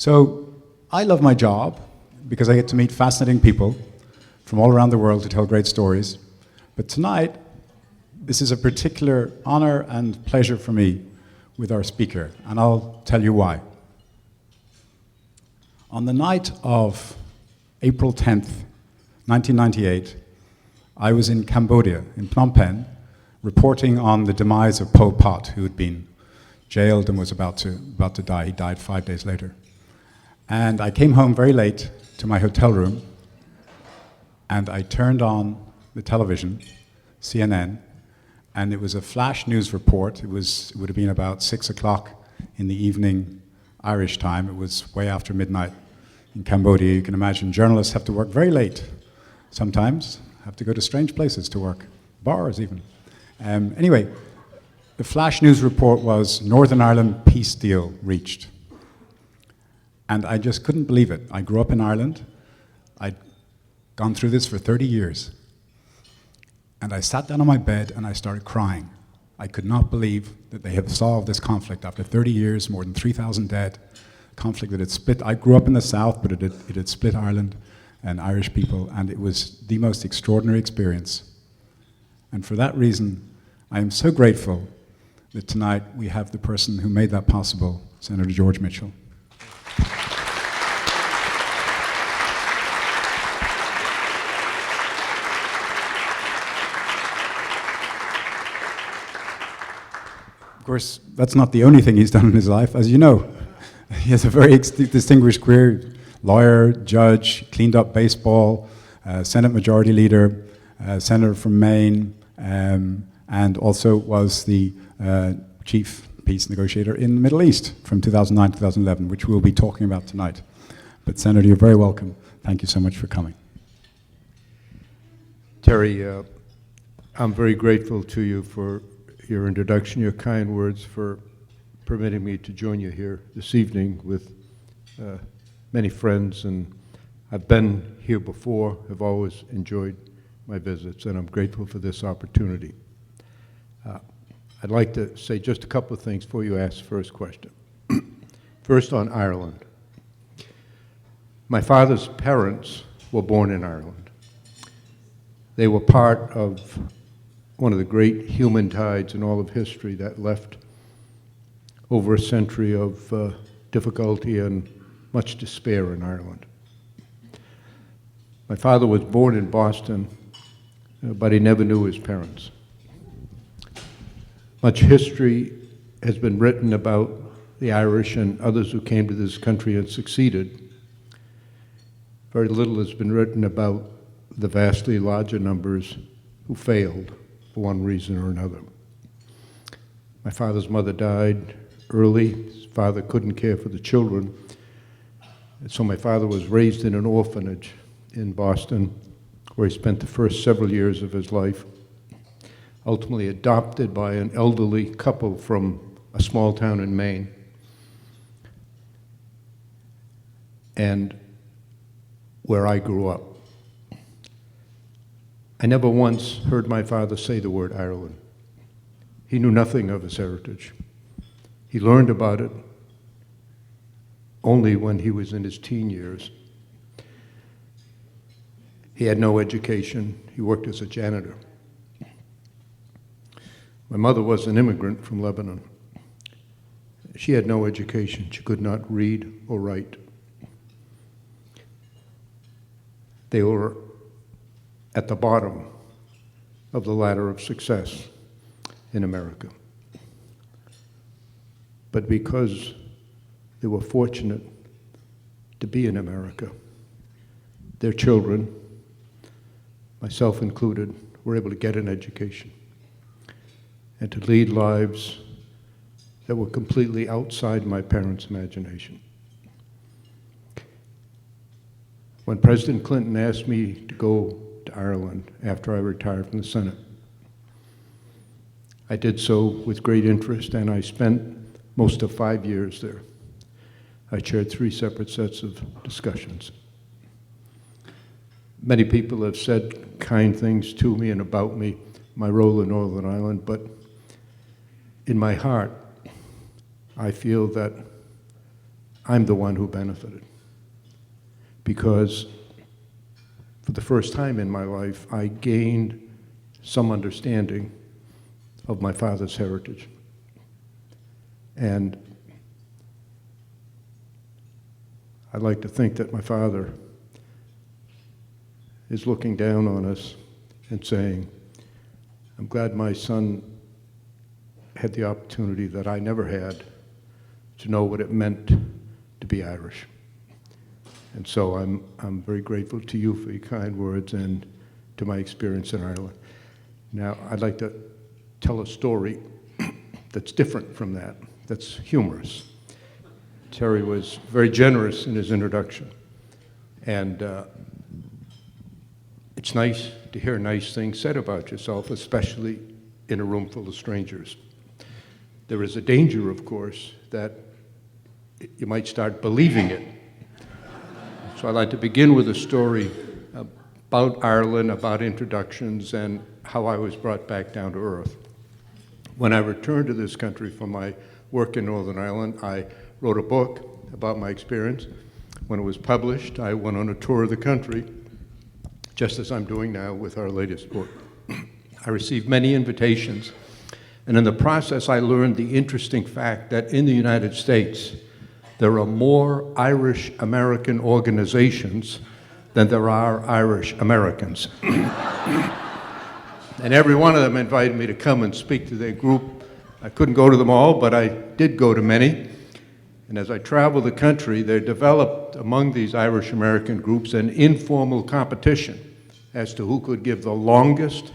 So I love my job because I get to meet fascinating people from all around the world to tell great stories. But tonight, this is a particular honor and pleasure for me with our speaker, and I'll tell you why. On the night of April 10th, 1998, I was in Cambodia, in Phnom Penh, reporting on the demise of Pol Pot, who had been jailed and was about to die. He died 5 days later. And I came home very late to my hotel room, and I turned on the television, CNN, and it was a flash news report. It would have been about 6 o'clock in the evening Irish time. It was way after midnight in Cambodia. You can imagine journalists have to work very late sometimes, have to go to strange places to work, bars even. Anyway, the flash news report was Northern Ireland peace deal reached. And I just couldn't believe it. I grew up in Ireland. I'd gone through this for 30 years. And I sat down on my bed and I started crying. I could not believe that they had solved this conflict after 30 years, more than 3,000 dead, conflict that had split. I grew up in the South, but it had split Ireland and Irish people, and it was the most extraordinary experience. And for that reason, I am so grateful that tonight we have the person who made that possible, Senator George Mitchell. Of course, that's not the only thing he's done in his life. As you know, he has a very distinguished career: lawyer, judge, cleaned up baseball, Senate Majority Leader, Senator from Maine, and also was the chief peace negotiator in the Middle East from 2009 to 2011, which we'll be talking about tonight. But Senator, you're very welcome. Thank you so much for coming. Terry, I'm very grateful to you for your introduction, your kind words, for permitting me to join you here this evening with many friends. And I've been here before, have always enjoyed my visits, and I'm grateful for this opportunity. I'd like to say just a couple of things before you ask the first question. First, on Ireland. My father's parents were born in Ireland. They were part of one of the great human tides in all of history that left over a century of difficulty and much despair in Ireland. My father was born in Boston, but he never knew his parents. Much history has been written about the Irish and others who came to this country and succeeded. Very little has been written about the vastly larger numbers who failed for one reason or another. My father's mother died early. His father couldn't care for the children. And so my father was raised in an orphanage in Boston, where he spent the first several years of his life, ultimately adopted by an elderly couple from a small town in Maine. And where I grew up. I never once heard my father say the word Ireland. He knew nothing of his heritage. He learned about it only when he was in his teen years. He had no education. He worked as a janitor. My mother was an immigrant from Lebanon. She had no education. She could not read or write. They were at the bottom of the ladder of success in America. But because they were fortunate to be in America, their children, myself included, were able to get an education and to lead lives that were completely outside my parents' imagination. When President Clinton asked me to go to Ireland after I retired from the Senate, I did so with great interest, and I spent most of 5 years there. I chaired 3 separate sets of discussions. Many people have said kind things to me and about me, my role in Northern Ireland, but in my heart, I feel that I'm the one who benefited. Because for the first time in my life, I gained some understanding of my father's heritage. And I'd like to think that my father is looking down on us and saying, I'm glad my son had the opportunity that I never had to know what it meant to be Irish. And so I'm very grateful to you for your kind words and to my experience in Ireland. Now, I'd like to tell a story that's different from that, that's humorous. Terry was very generous in his introduction. And it's nice to hear nice things said about yourself, especially in a room full of strangers. There is a danger, of course, that you might start believing it. So I'd like to begin with a story about Ireland, about introductions, and how I was brought back down to earth. When I returned to this country from my work in Northern Ireland, I wrote a book about my experience. When it was published, I went on a tour of the country, just as I'm doing now with our latest book. I received many invitations, and in the process, I learned the interesting fact that in the United States, there are more Irish American organizations than there are Irish Americans. And every one of them invited me to come and speak to their group. I couldn't go to them all, but I did go to many. And as I traveled the country, there developed among these Irish American groups an informal competition as to who could give the longest,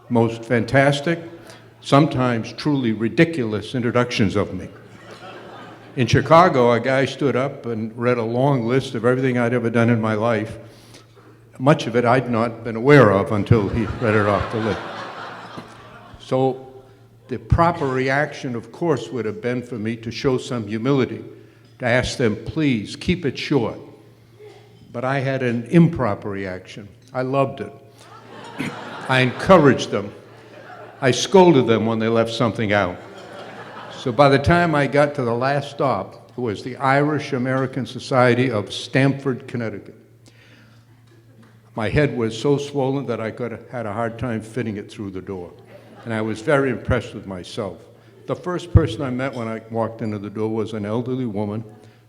most fantastic, sometimes truly ridiculous introductions of me. In Chicago, a guy stood up and read a long list of everything I'd ever done in my life. Much of it I'd not been aware of until he read it off the list. So the proper reaction, of course, would have been for me to show some humility, to ask them, please, keep it short. But I had an improper reaction. I loved it. I encouraged them. I scolded them when they left something out. So by the time I got to the last stop, it was the Irish American Society of Stamford, Connecticut. My head was so swollen that I could have had a hard time fitting it through the door. And I was very impressed with myself. The first person I met when I walked into the door was an elderly woman,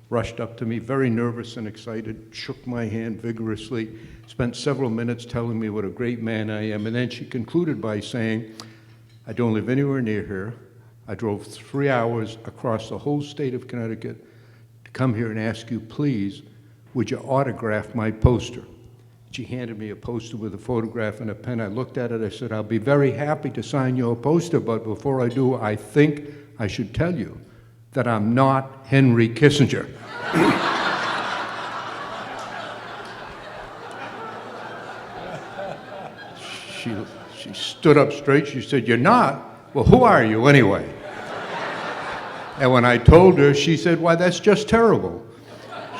rushed up to me, very nervous and excited, shook my hand vigorously, spent several minutes telling me what a great man I am, and then she concluded by saying, I don't live anywhere near here. I drove 3 hours across the whole state of Connecticut to come here and ask you, please, would you autograph my poster? She handed me a poster with a photograph and a pen. I looked at it. I said, I'll be very happy to sign your poster, but before I do, I think I should tell you that I'm not Henry Kissinger. She stood up straight. She said, you're not? Well, who are you anyway? And when I told her, she said, why, that's just terrible.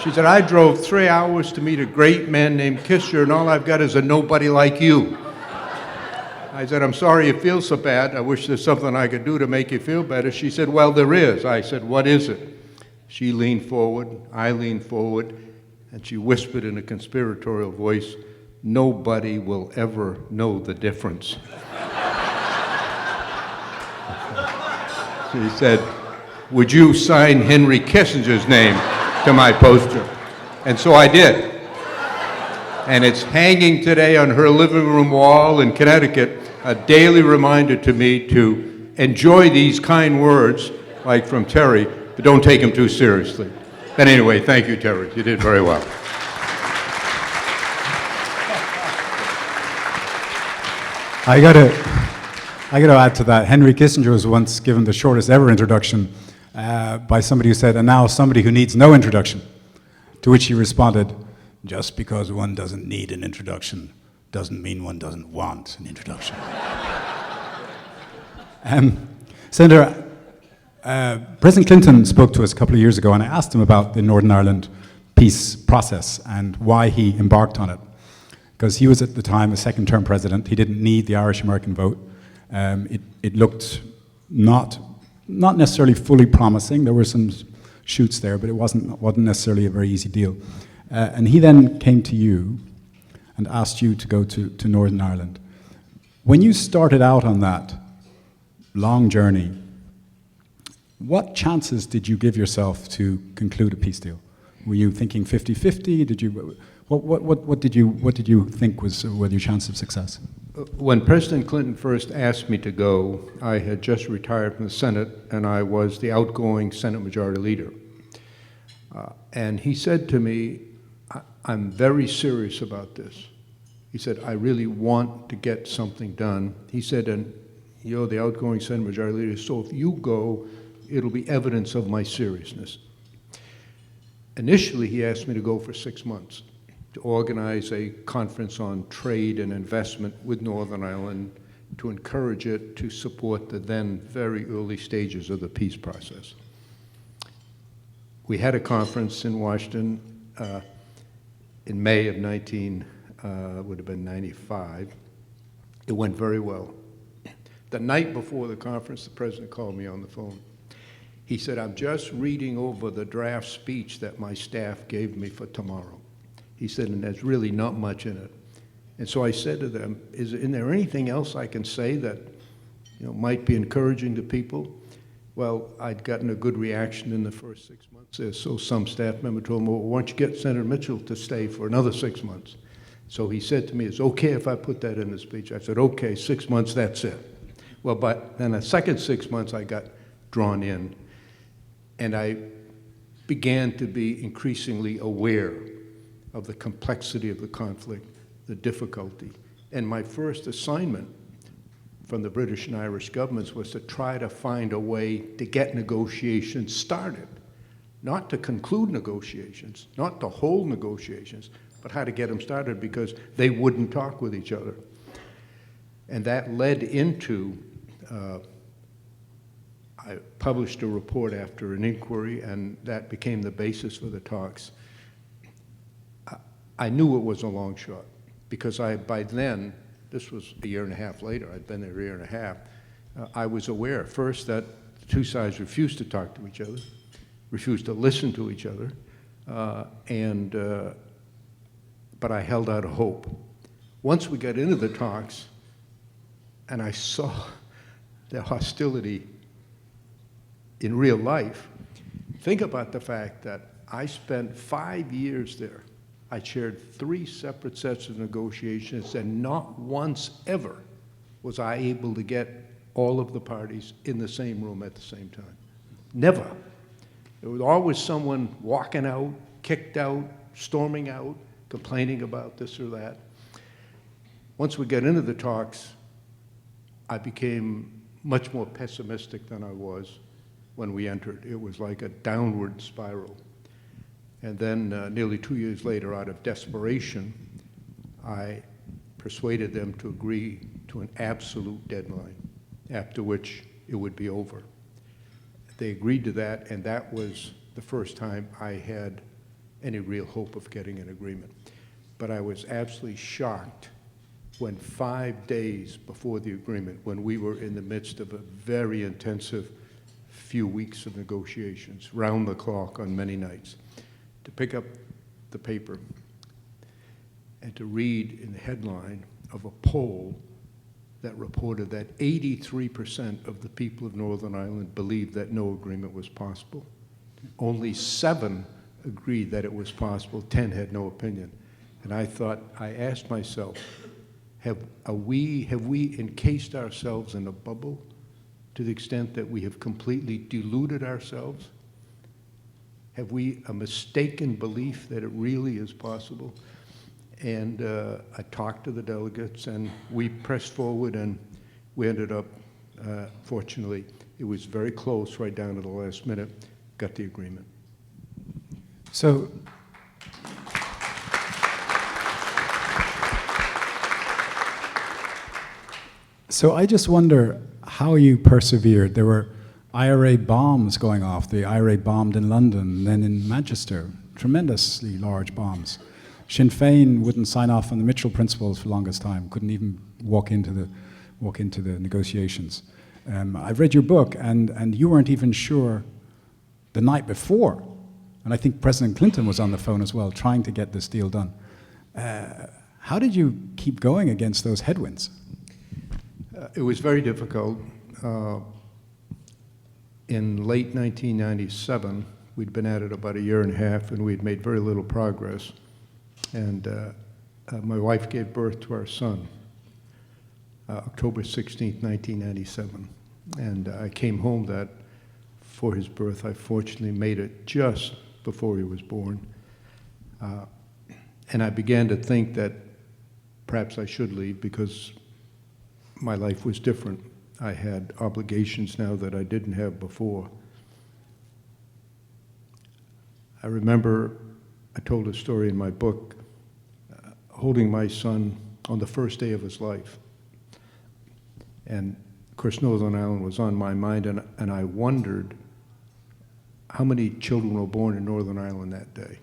She said, I drove 3 hours to meet a great man named Kissinger, and all I've got is a nobody like you. I said, I'm sorry you feel so bad. I wish there's something I could do to make you feel better. She said, well, there is. I said, what is it? She leaned forward, I leaned forward, and she whispered in a conspiratorial voice, nobody will ever know the difference. She said, would you sign Henry Kissinger's name to my poster? And so I did. And it's hanging today on her living room wall in Connecticut, a daily reminder to me to enjoy these kind words, like from Terry, but don't take them too seriously. But anyway, thank you, Terry. You did very well. I gotta add to that. Henry Kissinger was once given the shortest ever introduction by somebody who said, and now somebody who needs no introduction. To which he responded, just because one doesn't need an introduction doesn't mean one doesn't want an introduction. Senator, President Clinton spoke to us a couple of years ago, and I asked him about the Northern Ireland peace process and why he embarked on it. Because he was at the time a second-term president. He didn't need the Irish-American vote. It looked not necessarily fully promising. There were some shoots there, but it wasn't necessarily a very easy deal. And he then came to you and asked you to go to Northern Ireland. When you started out on that long journey, what chances did you give yourself to conclude a peace deal? Were you thinking 50-50? Did you, what did you think were your chances of success? When President Clinton first asked me to go, I had just retired from the Senate, and I was the outgoing Senate Majority Leader. And he said to me, I'm very serious about this. He said, I really want to get something done. He said, and you're the outgoing Senate Majority Leader, so if you go, it'll be evidence of my seriousness. Initially, he asked me to go for 6 months to organize a conference on trade and investment with Northern Ireland to encourage it to support the then very early stages of the peace process. We had a conference in Washington in May of would have been 95. It went very well. The night before the conference, the president called me on the phone. He said, I'm just reading over the draft speech that my staff gave me for tomorrow. He said, and there's really not much in it. And so I said to them, is there anything else I can say that might be encouraging to people? Well, I'd gotten a good reaction in the first 6 months. So some staff member told me, well, why don't you get Senator Mitchell to stay for another 6 months? So he said to me, it's okay if I put that in the speech. I said, okay, 6 months, that's it. Well, but then the second 6 months I got drawn in, and I began to be increasingly aware of the complexity of the conflict, the difficulty. And my first assignment from the British and Irish governments was to try to find a way to get negotiations started, not to conclude negotiations, not to hold negotiations, but how to get them started because they wouldn't talk with each other. And that led into, I published a report after an inquiry, and that became the basis for the talks. I knew it was a long shot because by then, this was a year and a half later, I'd been there a year and a half, I was aware first that the two sides refused to talk to each other, refused to listen to each other, but I held out a hope. Once we got into the talks and I saw the hostility in real life, think about the fact that I spent 5 years there. I chaired 3 separate sets of negotiations, and not once ever was I able to get all of the parties in the same room at the same time. Never. There was always someone walking out, kicked out, storming out, complaining about this or that. Once we got into the talks, I became much more pessimistic than I was when we entered. It was like a downward spiral. And then nearly 2 years later, out of desperation, I persuaded them to agree to an absolute deadline, after which it would be over. They agreed to that, and that was the first time I had any real hope of getting an agreement. But I was absolutely shocked when 5 days before the agreement, when we were in the midst of a very intensive few weeks of negotiations, round the clock on many nights, to pick up the paper and to read in the headline of a poll that reported that 83% of the people of Northern Ireland believed that no agreement was possible. Only 7 agreed that it was possible, 10 had no opinion. And I asked myself, have we encased ourselves in a bubble to the extent that we have completely deluded ourselves? Have we a mistaken belief that it really is possible? And I talked to the delegates, and we pressed forward, and we ended up, fortunately, it was very close right down to the last minute, got the agreement. So, I just wonder how you persevered. There were IRA bombs going off. The IRA bombed in London, then in Manchester, tremendously large bombs. Sinn Féin wouldn't sign off on the Mitchell Principles for the longest time, couldn't even walk into the negotiations. I've read your book, and you weren't even sure the night before. And I think President Clinton was on the phone as well, trying to get this deal done. How did you keep going against those headwinds? It was very difficult. In late 1997, we'd been at it about a year and a half, and we'd made very little progress. And my wife gave birth to our son, October 16th, 1997. And I came home for his birth. I fortunately made it just before he was born. And I began to think that perhaps I should leave because my life was different. I had obligations now that I didn't have before. I remember, I told a story in my book, holding my son on the first day of his life. And of course, Northern Ireland was on my mind, and I wondered how many children were born in Northern Ireland that day,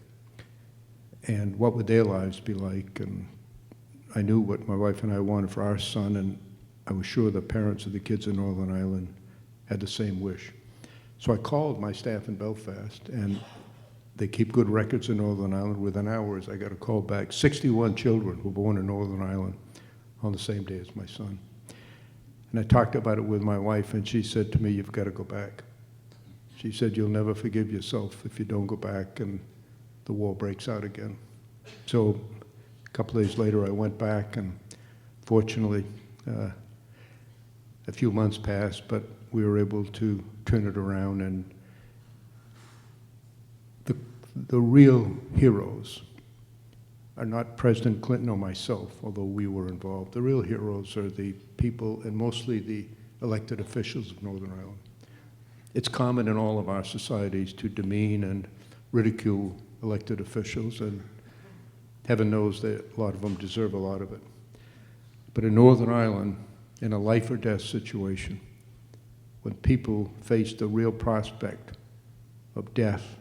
and what would their lives be like. And I knew what my wife and I wanted for our son, and I was sure the parents of the kids in Northern Ireland had the same wish. So I called my staff in Belfast, and they keep good records in Northern Ireland. Within hours, I got a call back. 61 children were born in Northern Ireland on the same day as my son. And I talked about it with my wife, and she said to me, "You've got to go back." She said, "You'll never forgive yourself if you don't go back and the war breaks out again." So a couple of days later, I went back, and fortunately, a few months passed, but we were able to turn it around. And the real heroes are not President Clinton or myself, although we were involved. The real heroes are the people, and mostly the elected officials of Northern Ireland. It's common in all of our societies to demean and ridicule elected officials, and heaven knows that a lot of them deserve a lot of it. But in Northern Ireland, in a life or death situation, when people face the real prospect of death,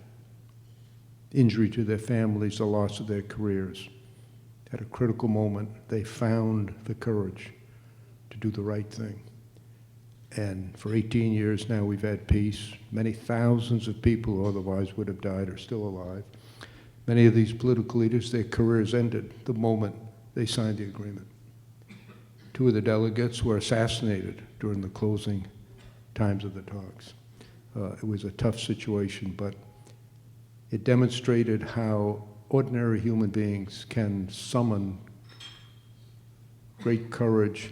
injury to their families, the loss of their careers, at a critical moment, they found the courage to do the right thing. And for 18 years now, we've had peace. Many thousands of people who otherwise would have died are still alive. Many of these political leaders, their careers ended the moment they signed the agreement. 2 of the delegates were assassinated during the closing times of the talks. It was a tough situation, but it demonstrated how ordinary human beings can summon great courage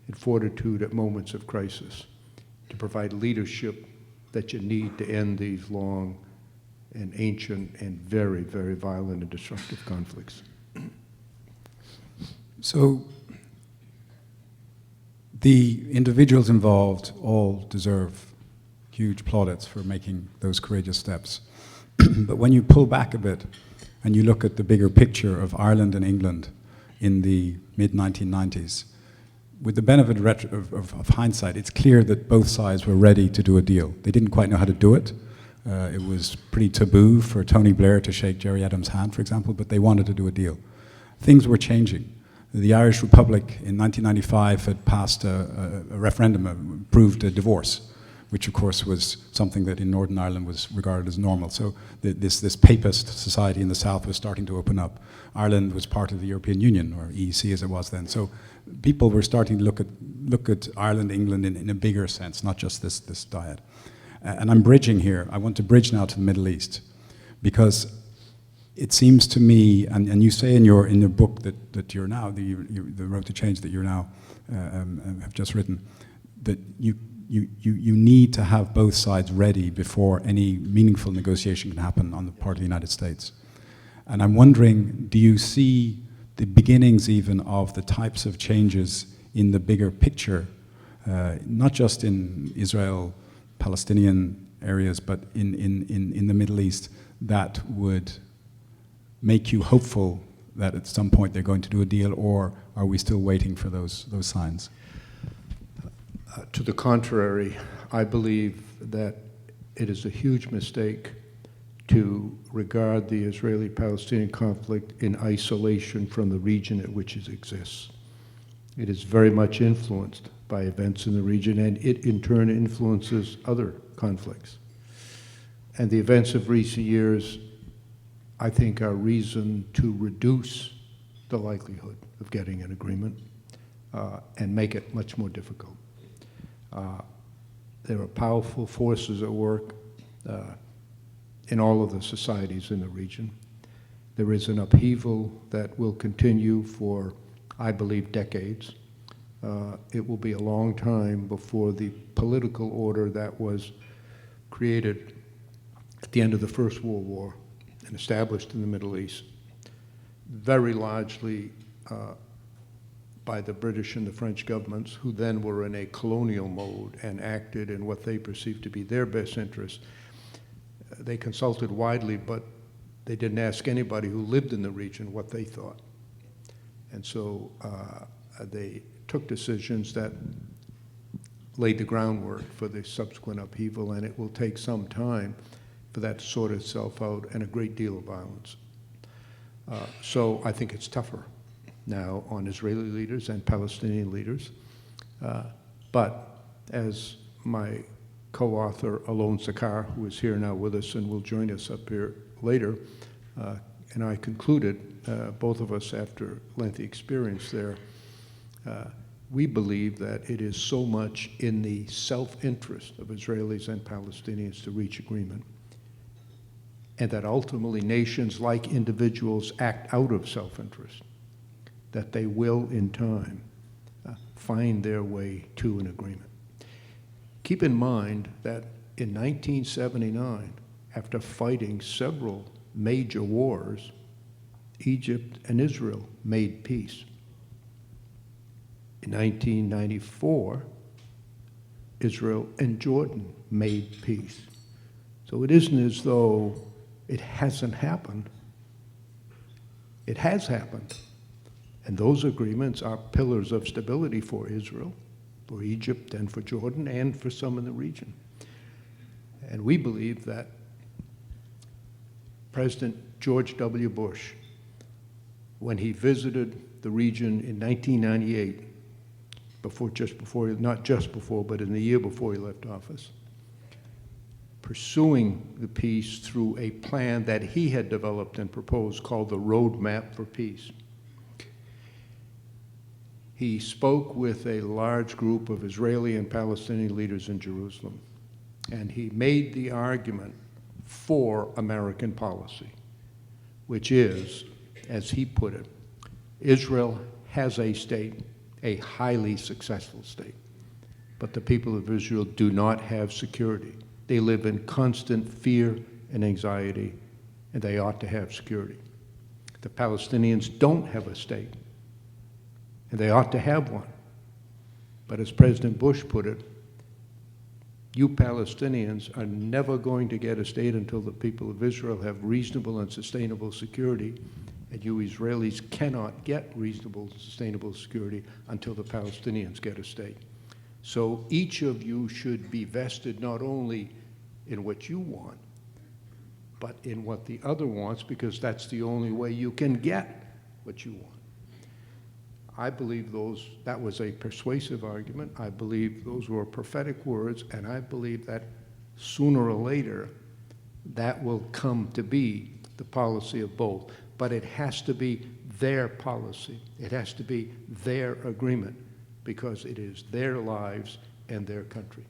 and fortitude at moments of crisis to provide leadership that you need to end these long and ancient and very, very violent and destructive conflicts. So the individuals involved all deserve huge plaudits for making those courageous steps. But when you pull back a bit and you look at the bigger picture of Ireland and England in the mid-1990s, with the benefit of hindsight, it's clear that both sides were ready to do a deal. They didn't quite know how to do it. It was pretty taboo for Tony Blair to shake Gerry Adams' hand, for example, but they wanted to do a deal. Things were changing. The Irish Republic in 1995 had passed a referendum, approved a divorce, which of course was something that in Northern Ireland was regarded as normal. So this papist society in the south was starting to open up. Ireland was part of the European Union, or EEC as it was then. So people were starting to look at Ireland, England in a bigger sense, not just this dyad. And I'm bridging here. I want to bridge now to the Middle East, because it seems to me, and you say in your book that you're now, the Road to Change that you're now have just written, that you need to have both sides ready before any meaningful negotiation can happen on the part of the United States. And I'm wondering, do you see the beginnings even of the types of changes in the bigger picture, not just in Israel-Palestinian areas, but in the Middle East, that would make you hopeful that at some point they're going to do a deal, or are we still waiting for those signs? To the contrary, I believe that it is a huge mistake to regard the Israeli-Palestinian conflict in isolation from the region at which it exists. It is very much influenced by events in the region, and it in turn influences other conflicts. And the events of recent years, I think, are reason to reduce the likelihood of getting an agreement and make it much more difficult. There are powerful forces at work in all of the societies in the region. There is an upheaval that will continue for, I believe, decades. It will be a long time before the political order that was created at the end of the First World War and established in the Middle East, very largely by the British and the French governments, who then were in a colonial mode and acted in what they perceived to be their best interest. They consulted widely, but they didn't ask anybody who lived in the region what they thought. And so they took decisions that laid the groundwork for the subsequent upheaval, and it will take some time for that to sort itself out, and a great deal of violence. So I think it's tougher now on Israeli leaders and Palestinian leaders. But as my co-author Alon Zakar, who is here now with us and will join us up here later, and I concluded, both of us after lengthy experience there, we believe that it is so much in the self-interest of Israelis and Palestinians to reach agreement, and that ultimately nations, like individuals, act out of self-interest, that they will, in time, find their way to an agreement. Keep in mind that in 1979, after fighting several major wars, Egypt and Israel made peace. In 1994, Israel and Jordan made peace. So it isn't as though it hasn't happened. It has happened. And those agreements are pillars of stability for Israel, for Egypt, and for Jordan, and for some in the region. And we believe that President George W. Bush, when he visited the region in 1998, not just before, but in the year before he left office, pursuing the peace through a plan that he had developed and proposed called the Roadmap for Peace. He spoke with a large group of Israeli and Palestinian leaders in Jerusalem, and he made the argument for American policy, which is, as he put it, Israel has a state, a highly successful state, but the people of Israel do not have security. They live in constant fear and anxiety, and they ought to have security. The Palestinians don't have a state, and they ought to have one. But as President Bush put it, you Palestinians are never going to get a state until the people of Israel have reasonable and sustainable security, and you Israelis cannot get reasonable and sustainable security until the Palestinians get a state. So each of you should be vested not only in what you want, but in what the other wants, because that's the only way you can get what you want. I believe that was a persuasive argument. I believe those were prophetic words, and I believe that sooner or later that will come to be the policy of both. But it has to be their policy. It has to be their agreement, because it is their lives and their country.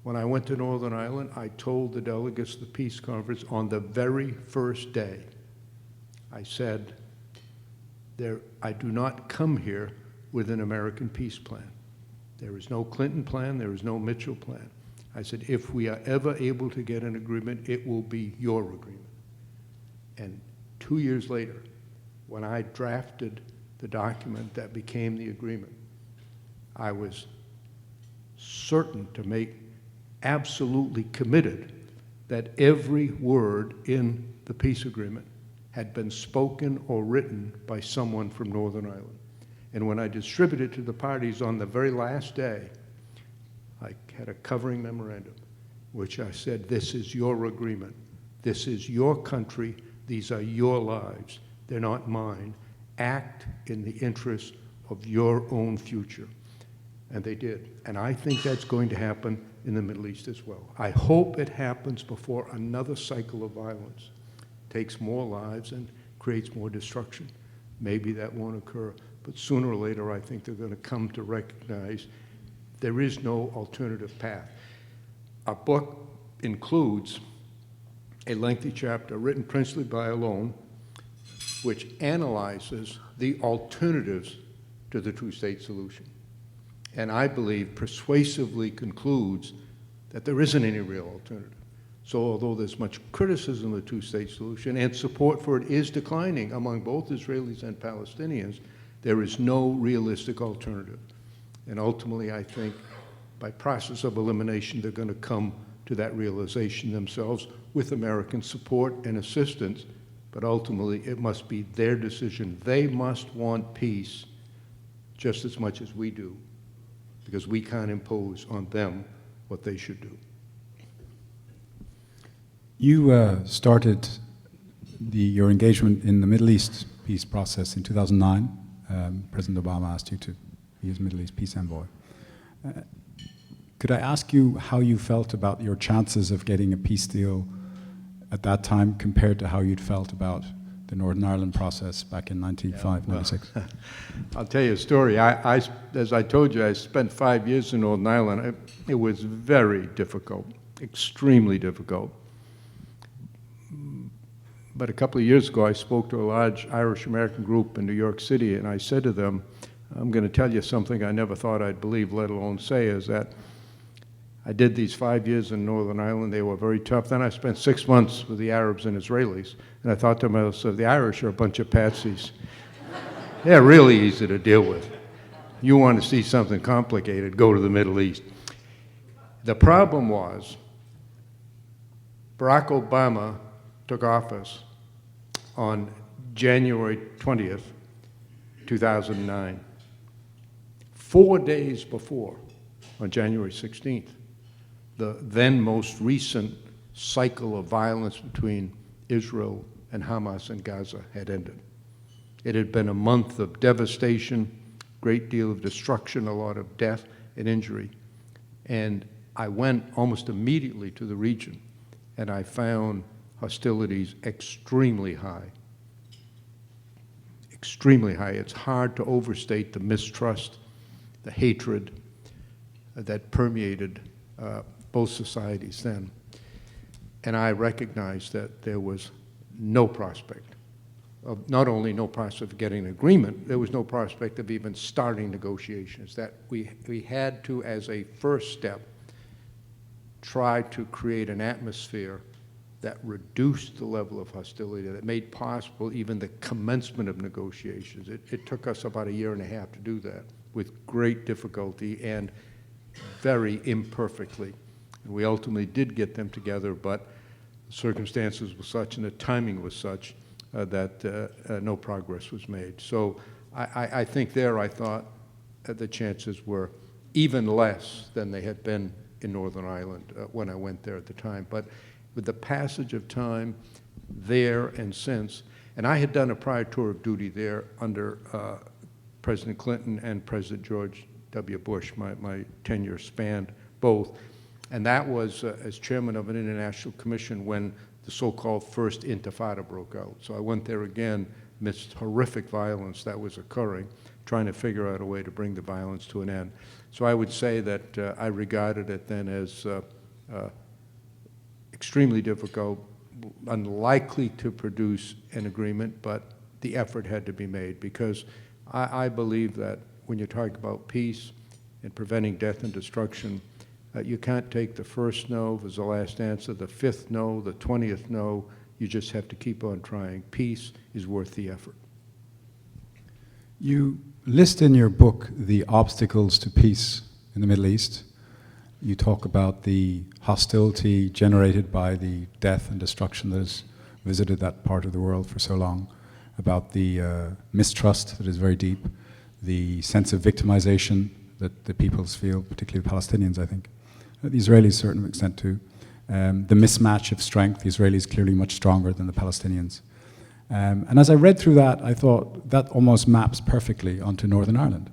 When I went to Northern Ireland, I told the delegates of the peace conference on the very first day, I said, I do not come here with an American peace plan. There is no Clinton plan, there is no Mitchell plan. I said, if we are ever able to get an agreement, it will be your agreement. And 2 years later, when I drafted the document that became the agreement, I was certain to make absolutely committed that every word in the peace agreement had been spoken or written by someone from Northern Ireland. And when I distributed it to the parties on the very last day, I had a covering memorandum, which I said, this is your agreement. This is your country. These are your lives. They're not mine. Act in the interest of your own future. And they did. And I think that's going to happen in the Middle East as well. I hope it happens before another cycle of violence takes more lives and creates more destruction. Maybe that won't occur, but sooner or later I think they're going to come to recognize there is no alternative path. Our book includes a lengthy chapter written principally by Alon, which analyzes the alternatives to the two-state solution. And I believe persuasively concludes that there isn't any real alternative. So although there's much criticism of the two-state solution and support for it is declining among both Israelis and Palestinians, there is no realistic alternative. And ultimately, I think, by process of elimination, they're going to come to that realization themselves with American support and assistance, but ultimately it must be their decision. They must want peace just as much as we do, because we can't impose on them what they should do. You started your engagement in the Middle East peace process in 2009. President Obama asked you to be his Middle East peace envoy. Could I ask you how you felt about your chances of getting a peace deal at that time compared to how you'd felt about the Northern Ireland process back in 95, 96? I'll tell you a story. As I told you, I spent 5 years in Northern Ireland. It was very difficult, extremely difficult. But a couple of years ago, I spoke to a large Irish-American group in New York City, and I said to them, I'm going to tell you something I never thought I'd believe, let alone say, is that I did these 5 years in Northern Ireland. They were very tough. Then I spent 6 months with the Arabs and Israelis, and I thought to myself, the Irish are a bunch of patsies. They're really easy to deal with. You want to see something complicated, go to the Middle East. The problem was Barack Obama took office on January 20th, 2009. 4 days before, on January 16th, the then most recent cycle of violence between Israel and Hamas in Gaza had ended. It had been a month of devastation, great deal of destruction, a lot of death and injury. And I went almost immediately to the region, and I found hostilities extremely high. Extremely high. It's hard to overstate the mistrust, the hatred that permeated both societies then. And I recognized that there was no prospect of, not only no prospect of getting an agreement, there was no prospect of even starting negotiations. That we had to, as a first step, try to create an atmosphere that reduced the level of hostility, that made possible even the commencement of negotiations. It took us about 1.5 years to do that with great difficulty and very imperfectly. And we ultimately did get them together, but the circumstances were such and the timing was such that no progress was made. So I think there I thought the chances were even less than they had been in Northern Ireland when I went there at the time. But with the passage of time there and since, and I had done a prior tour of duty there under President Clinton and President George W. Bush. My tenure spanned both. And that was as chairman of an international commission when the so-called First Intifada broke out. So I went there again amidst horrific violence that was occurring, trying to figure out a way to bring the violence to an end. So I would say that I regarded it then as extremely difficult, unlikely to produce an agreement, but the effort had to be made because I believe that when you talk about peace and preventing death and destruction, you can't take the first no as the last answer, the 5th no, the 20th no. You just have to keep on trying. Peace is worth the effort. You list in your book the obstacles to peace in the Middle East. You talk about the hostility generated by the death and destruction that has visited that part of the world for so long, about the mistrust that is very deep, the sense of victimization that the peoples feel, particularly the Palestinians, I think. The Israelis, to a certain extent too. The mismatch of strength, the Israelis clearly much stronger than the Palestinians. And as I read through that, I thought that almost maps perfectly onto Northern Ireland.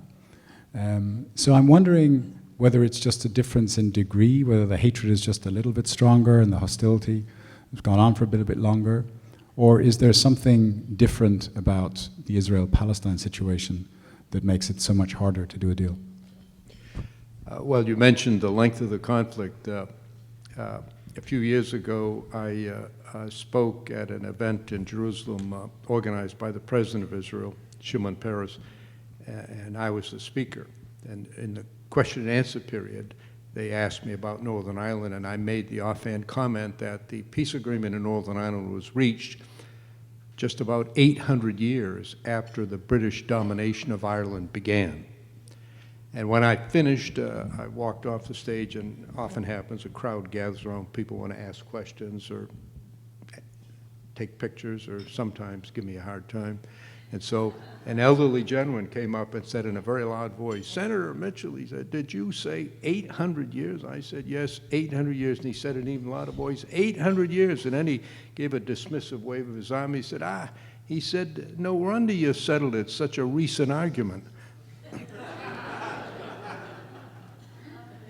So I'm wondering whether it's just a difference in degree, whether the hatred is just a little bit stronger and the hostility has gone on for a bit longer, or is there something different about the Israel-Palestine situation that makes it so much harder to do a deal? Well, you mentioned the length of the conflict. A few years ago, I spoke at an event in Jerusalem organized by the President of Israel, Shimon Peres, and I was the speaker. And in the question and answer period, they asked me about Northern Ireland, and I made the offhand comment that the peace agreement in Northern Ireland was reached just about 800 years after the British domination of Ireland began. And when I finished, I walked off the stage, and often happens, a crowd gathers around, people want to ask questions or take pictures or sometimes give me a hard time. And so an elderly gentleman came up and said in a very loud voice, "Senator Mitchell," he said, "did you say 800 years? I said, "Yes, 800 years. And he said in an even louder voice, 800 years. And then he gave a dismissive wave of his arm. He said, "No wonder you settled it, such a recent argument."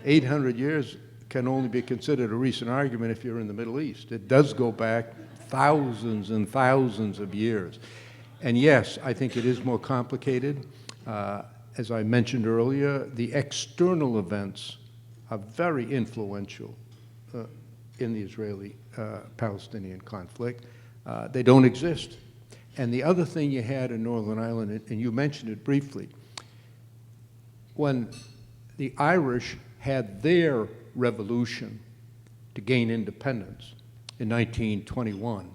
800 years can only be considered a recent argument if you're in the Middle East. It does go back thousands and thousands of years. And yes, I think it is more complicated. As I mentioned earlier, the external events are very influential in the Israeli-Palestinian conflict. They don't exist. And the other thing you had in Northern Ireland, and you mentioned it briefly, when the Irish had their revolution to gain independence in 1921,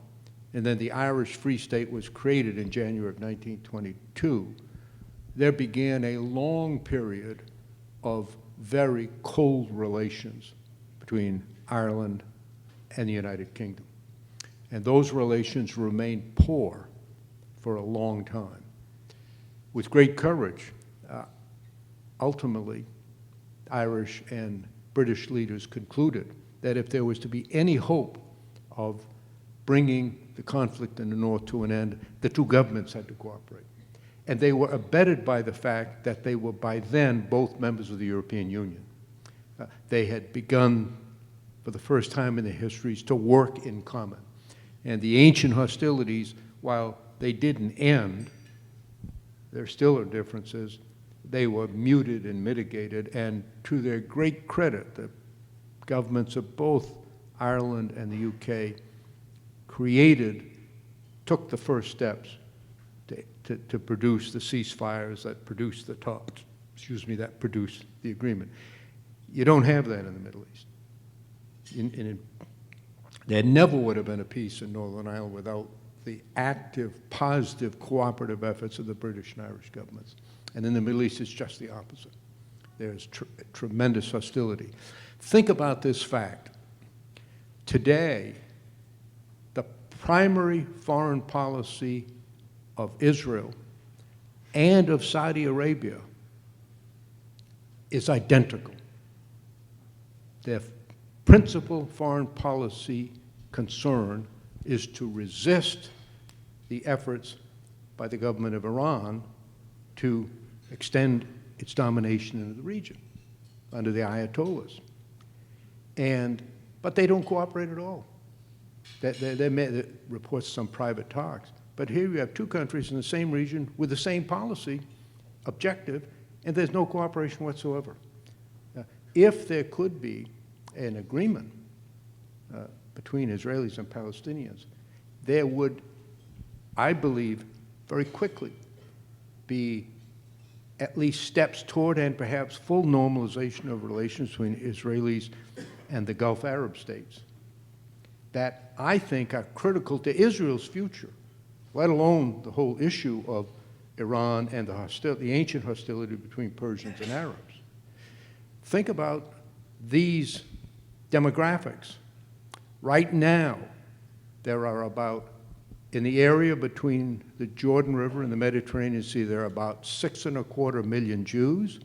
and then the Irish Free State was created in January of 1922, there began a long period of very cold relations between Ireland and the United Kingdom. And those relations remained poor for a long time. With great courage, ultimately, Irish and British leaders concluded that if there was to be any hope of bringing the conflict in the North to an end, the two governments had to cooperate. And they were abetted by the fact that they were by then both members of the European Union. They had begun, for the first time in their histories, to work in common. And the ancient hostilities, while they didn't end, there still are differences. They were muted and mitigated, and to their great credit, the governments of both Ireland and the UK took the first steps to produce the ceasefires that produced that produced the agreement. You don't have that in the Middle East. There never would have been a peace in Northern Ireland without the active, positive, cooperative efforts of the British and Irish governments. And in the Middle East, it's just the opposite. There's tremendous hostility. Think about this fact. Today, the primary foreign policy of Israel and of Saudi Arabia is identical. Their principal foreign policy concern is to resist the efforts by the government of Iran to extend its domination into the region under the Ayatollahs. But they don't cooperate at all. They made reports some private talks. But here you have two countries in the same region with the same policy, objective, and there's no cooperation whatsoever. If there could be an agreement between Israelis and Palestinians, there would, I believe, very quickly be at least steps toward and perhaps full normalization of relations between Israelis and the Gulf Arab states that I think are critical to Israel's future, let alone the whole issue of Iran and the ancient hostility between Persians and Arabs. Think about these demographics. Right now, there are about, in the area between the Jordan River and the Mediterranean Sea, there are about 6.25 million Jews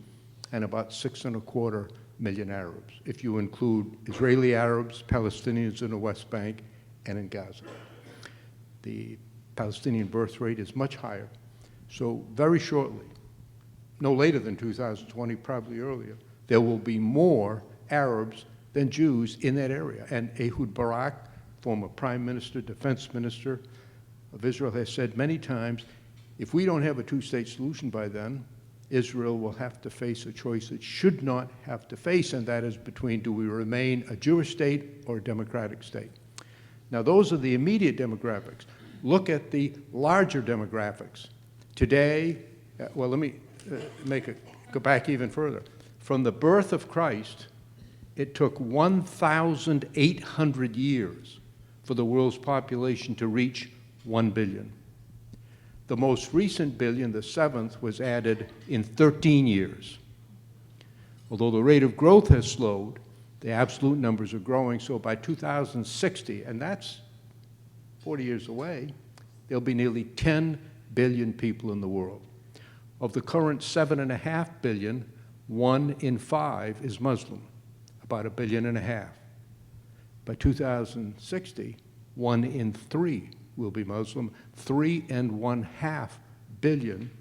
and about 6.25 million Arabs, if you include Israeli Arabs, Palestinians in the West Bank, and in Gaza. The Palestinian birth rate is much higher. So very shortly, no later than 2020, probably earlier, there will be more Arabs than Jews in that area. And Ehud Barak, former prime minister, defense minister of Israel, has said many times, if we don't have a two-state solution by then, Israel will have to face a choice it should not have to face, and that is between, do we remain a Jewish state or a democratic state? Now, those are the immediate demographics. Look at the larger demographics. Today, well, let me go back even further. From the birth of Christ, it took 1,800 years for the world's population to reach 1 billion. The most recent billion, the seventh, was added in 13 years. Although the rate of growth has slowed, the absolute numbers are growing, so by 2060, and that's 40 years away, there'll be nearly 10 billion people in the world. Of the current 7.5 billion, 1 in 5 is Muslim, about 1.5 billion. By 2060, 1 in 3 will be Muslim, 3.5 billion.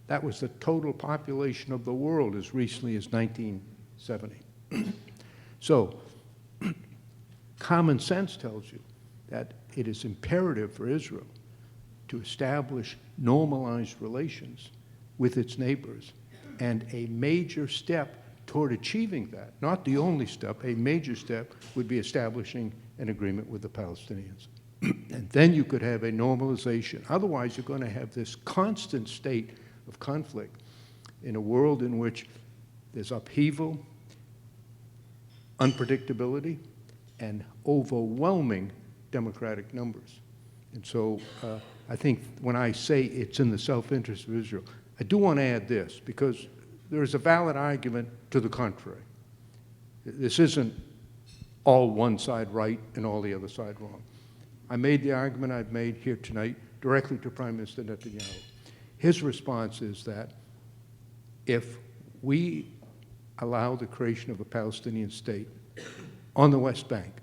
That was the total population of the world as recently as 1970. So, common sense tells you that it is imperative for Israel to establish normalized relations with its neighbors, and a major step toward achieving that, not the only step, a major step would be establishing an agreement with the Palestinians. And then you could have a normalization. Otherwise, you're going to have this constant state of conflict in a world in which there's upheaval, unpredictability, and overwhelming democratic numbers. And so I think when I say it's in the self-interest of Israel, I do want to add this, because there is a valid argument to the contrary. This isn't all one side right and all the other side wrong. I made the argument I've made here tonight directly to Prime Minister Netanyahu. His response is that if we allow the creation of a Palestinian state on the West Bank,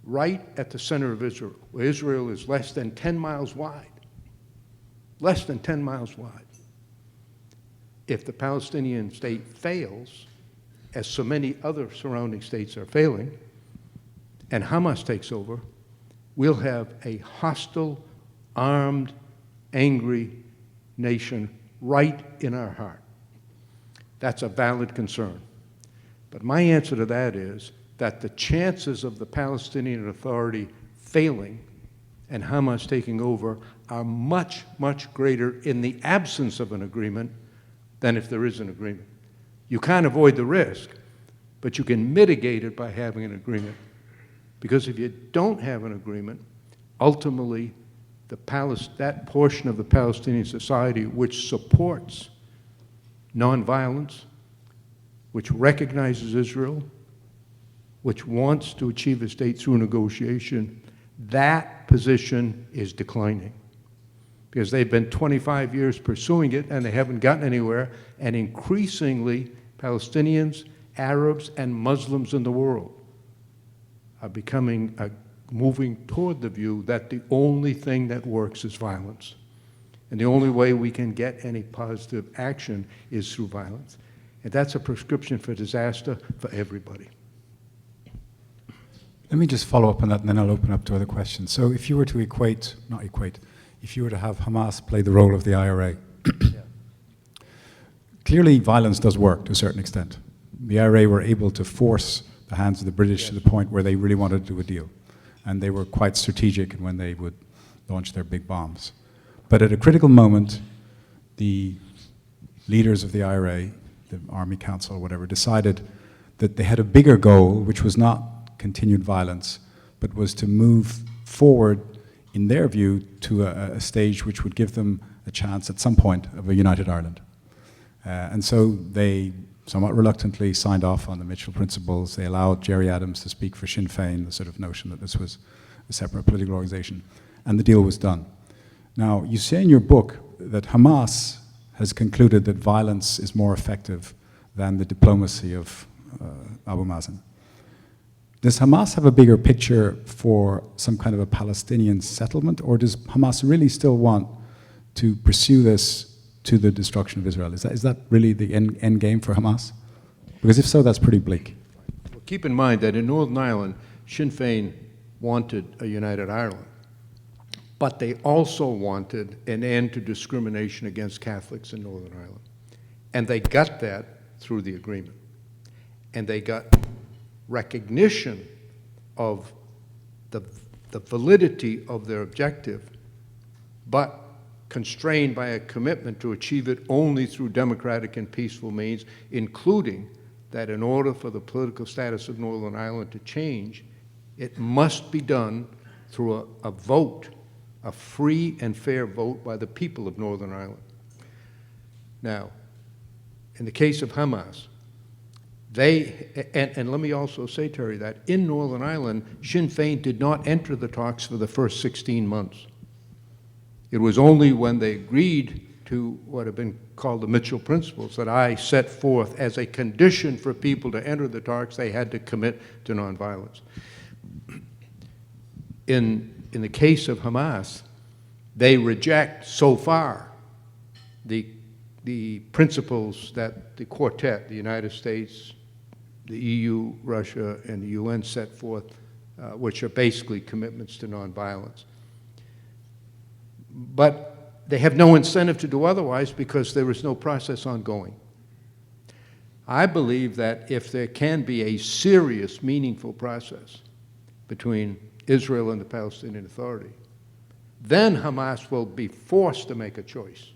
right at the center of Israel, where Israel is less than 10 miles wide, less than 10 miles wide, if the Palestinian state fails, as so many other surrounding states are failing, and Hamas takes over, we'll have a hostile, armed, angry nation right in our heart. That's a valid concern. But my answer to that is that the chances of the Palestinian Authority failing and Hamas taking over are much, much greater in the absence of an agreement than if there is an agreement. You can't avoid the risk, but you can mitigate it by having an agreement. Because if you don't have an agreement, ultimately, that portion of the Palestinian society which supports nonviolence, which recognizes Israel, which wants to achieve a state through negotiation, that position is declining. Because they've been 25 years pursuing it and they haven't gotten anywhere, and increasingly Palestinians, Arabs, and Muslims in the world are moving toward the view that the only thing that works is violence. And the only way we can get any positive action is through violence. And that's a prescription for disaster for everybody. Let me just follow up on that, and then I'll open up to other questions. So if you were to if you were to have Hamas play the role of the IRA, clearly violence does work to a certain extent. The IRA were able to force the hands of the British to the point where they really wanted to do a deal. And they were quite strategic in when they would launch their big bombs. But at a critical moment, the leaders of the IRA, the Army Council or whatever, decided that they had a bigger goal, which was not continued violence, but was to move forward, in their view, to a stage which would give them a chance at some point of a united Ireland. And so they somewhat reluctantly signed off on the Mitchell Principles. They allowed Gerry Adams to speak for Sinn Féin, the sort of notion that this was a separate political organization, and the deal was done. Now, you say in your book that Hamas has concluded that violence is more effective than the diplomacy of Abu Mazen. Does Hamas have a bigger picture for some kind of a Palestinian settlement, or does Hamas really still want to pursue this to the destruction of Israel? Is that really the end game for Hamas? Because if so, that's pretty bleak. Well, keep in mind that in Northern Ireland, Sinn Féin wanted a united Ireland, but they also wanted an end to discrimination against Catholics in Northern Ireland. And they got that through the agreement. And they got recognition of the validity of their objective, but constrained by a commitment to achieve it only through democratic and peaceful means, including that in order for the political status of Northern Ireland to change, it must be done through a vote, a free and fair vote by the people of Northern Ireland. Now, in the case of Hamas, and let me also say, Terry, that in Northern Ireland, Sinn Féin did not enter the talks for the first 16 months. It was only when they agreed to what have been called the Mitchell Principles that I set forth as a condition for people to enter the talks, they had to commit to nonviolence. In the case of Hamas, they reject so far the principles that the quartet, the United States, the EU, Russia, and the UN set forth, which are basically commitments to nonviolence. But they have no incentive to do otherwise because there is no process ongoing. I believe that if there can be a serious, meaningful process between Israel and the Palestinian Authority, then Hamas will be forced to make a choice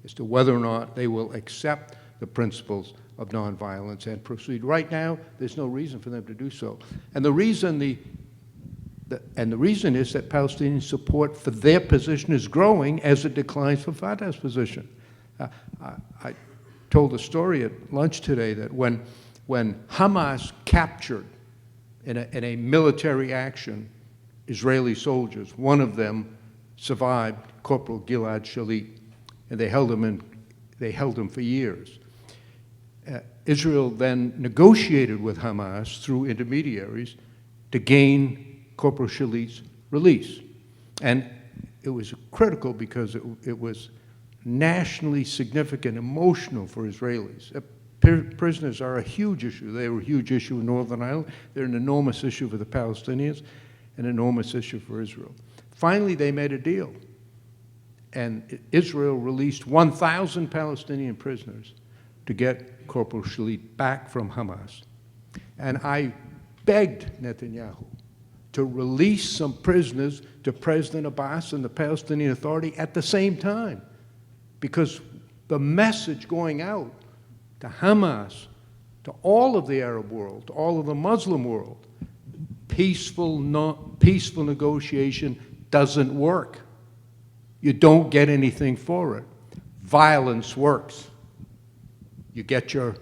as to whether or not they will accept the principles of nonviolence and proceed. Right now, there's no reason for them to do so. And the reason is that Palestinian support for their position is growing as it declines for Fatah's position. I told a story at lunch today that when Hamas captured in a military action Israeli soldiers, one of them survived, Corporal Gilad Shalit, and they held him for years. Israel then negotiated with Hamas through intermediaries to gain Corporal Shalit's release. And it was critical because it was nationally significant, emotional for Israelis. Prisoners are a huge issue. They were a huge issue in Northern Ireland. They're an enormous issue for the Palestinians, an enormous issue for Israel. Finally, they made a deal. And Israel released 1,000 Palestinian prisoners to get Corporal Shalit back from Hamas. And I begged Netanyahu to release some prisoners to President Abbas and the Palestinian Authority at the same time, because the message going out to Hamas, to all of the Arab world, to all of the Muslim world, peaceful negotiation doesn't work. You don't get anything for it. Violence works. You get your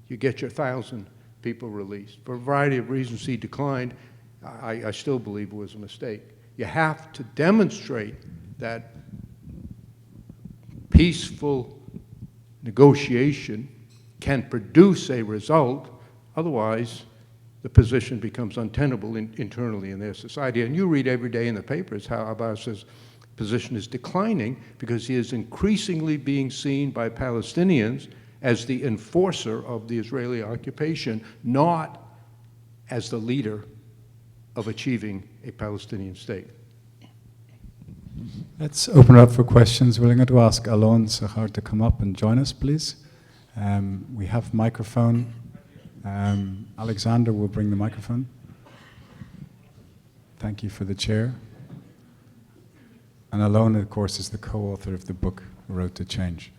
1,000 people released. For a variety of reasons, he declined. I still believe it was a mistake. You have to demonstrate that peaceful negotiation can produce a result. Otherwise, the position becomes untenable internally in their society. And you read every day in the papers how Abbas's position is declining because he is increasingly being seen by Palestinians as the enforcer of the Israeli occupation, not as the leader of achieving a Palestinian state. Let's open it up for questions. We're going to ask Alon Sachar to come up and join us, please. We have microphone. Alexander will bring the microphone. Thank you for the chair. And Alon, of course, is the co-author of the book, Road to Change.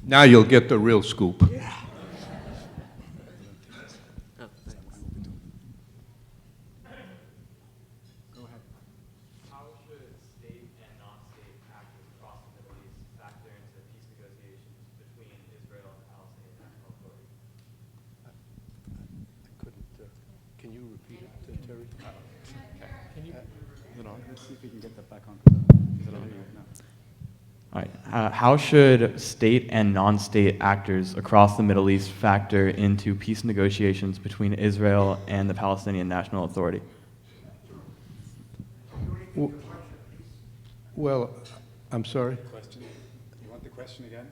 Now you'll get the real scoop. Yeah. How should state and non-state actors across the Middle East factor into peace negotiations between Israel and the Palestinian National Authority? Can you repeat it, Terry? Can you? Let's see if we can get that back on. All right. How should state and non-state actors across the Middle East factor into peace negotiations between Israel and the Palestinian National Authority? Well, I'm sorry? Question. You want the question again?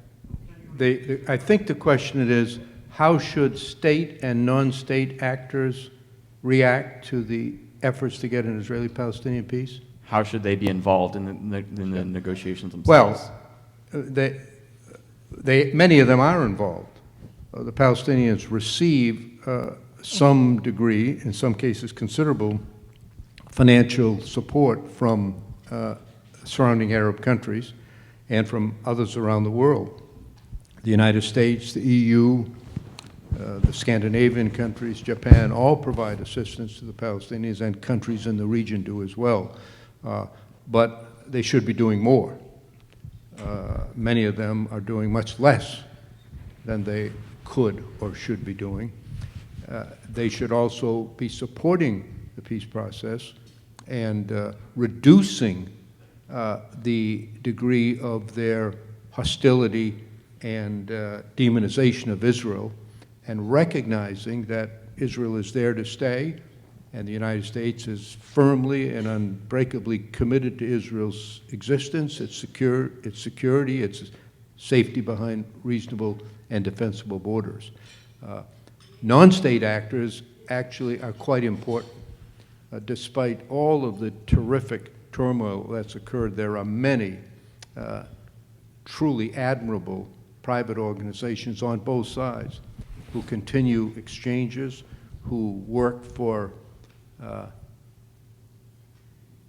I think the question is, how should state and non-state actors react to the efforts to get an Israeli-Palestinian peace? How should they be involved in the negotiations themselves? Well, many of them are involved. The Palestinians receive some degree, in some cases considerable, financial support from surrounding Arab countries and from others around the world. The United States, the EU, the Scandinavian countries, Japan, all provide assistance to the Palestinians, and countries in the region do as well. But they should be doing more. Many of them are doing much less than they could or should be doing. They should also be supporting the peace process and reducing the degree of their hostility and demonization of Israel, and recognizing that Israel is there to stay, and the United States is firmly and unbreakably committed to Israel's existence, its security, its safety behind reasonable and defensible borders. Non-state actors actually are quite important. Despite all of the terrific turmoil that's occurred, there are many truly admirable private organizations on both sides who continue exchanges, who work for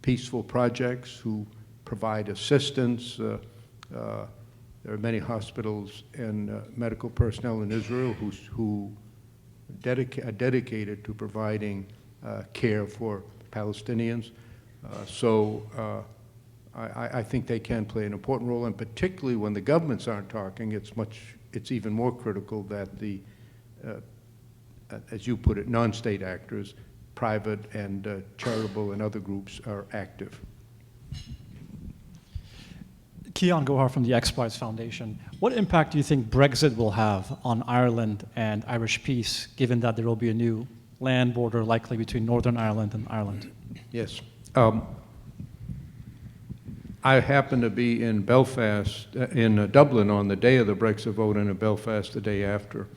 peaceful projects, who provide assistance. There are many hospitals and medical personnel in Israel who are dedicated to providing care for Palestinians. I think they can play an important role, and particularly when the governments aren't talking, it's even more critical that the, as you put it, non-state actors, private and charitable and other groups are active. Kian Gohar from the X Prize Foundation. What impact do you think Brexit will have on Ireland and Irish peace, given that there will be a new land border likely between Northern Ireland and Ireland? Yes. I happened to be in Belfast, in Dublin on the day of the Brexit vote, and in Belfast the day after.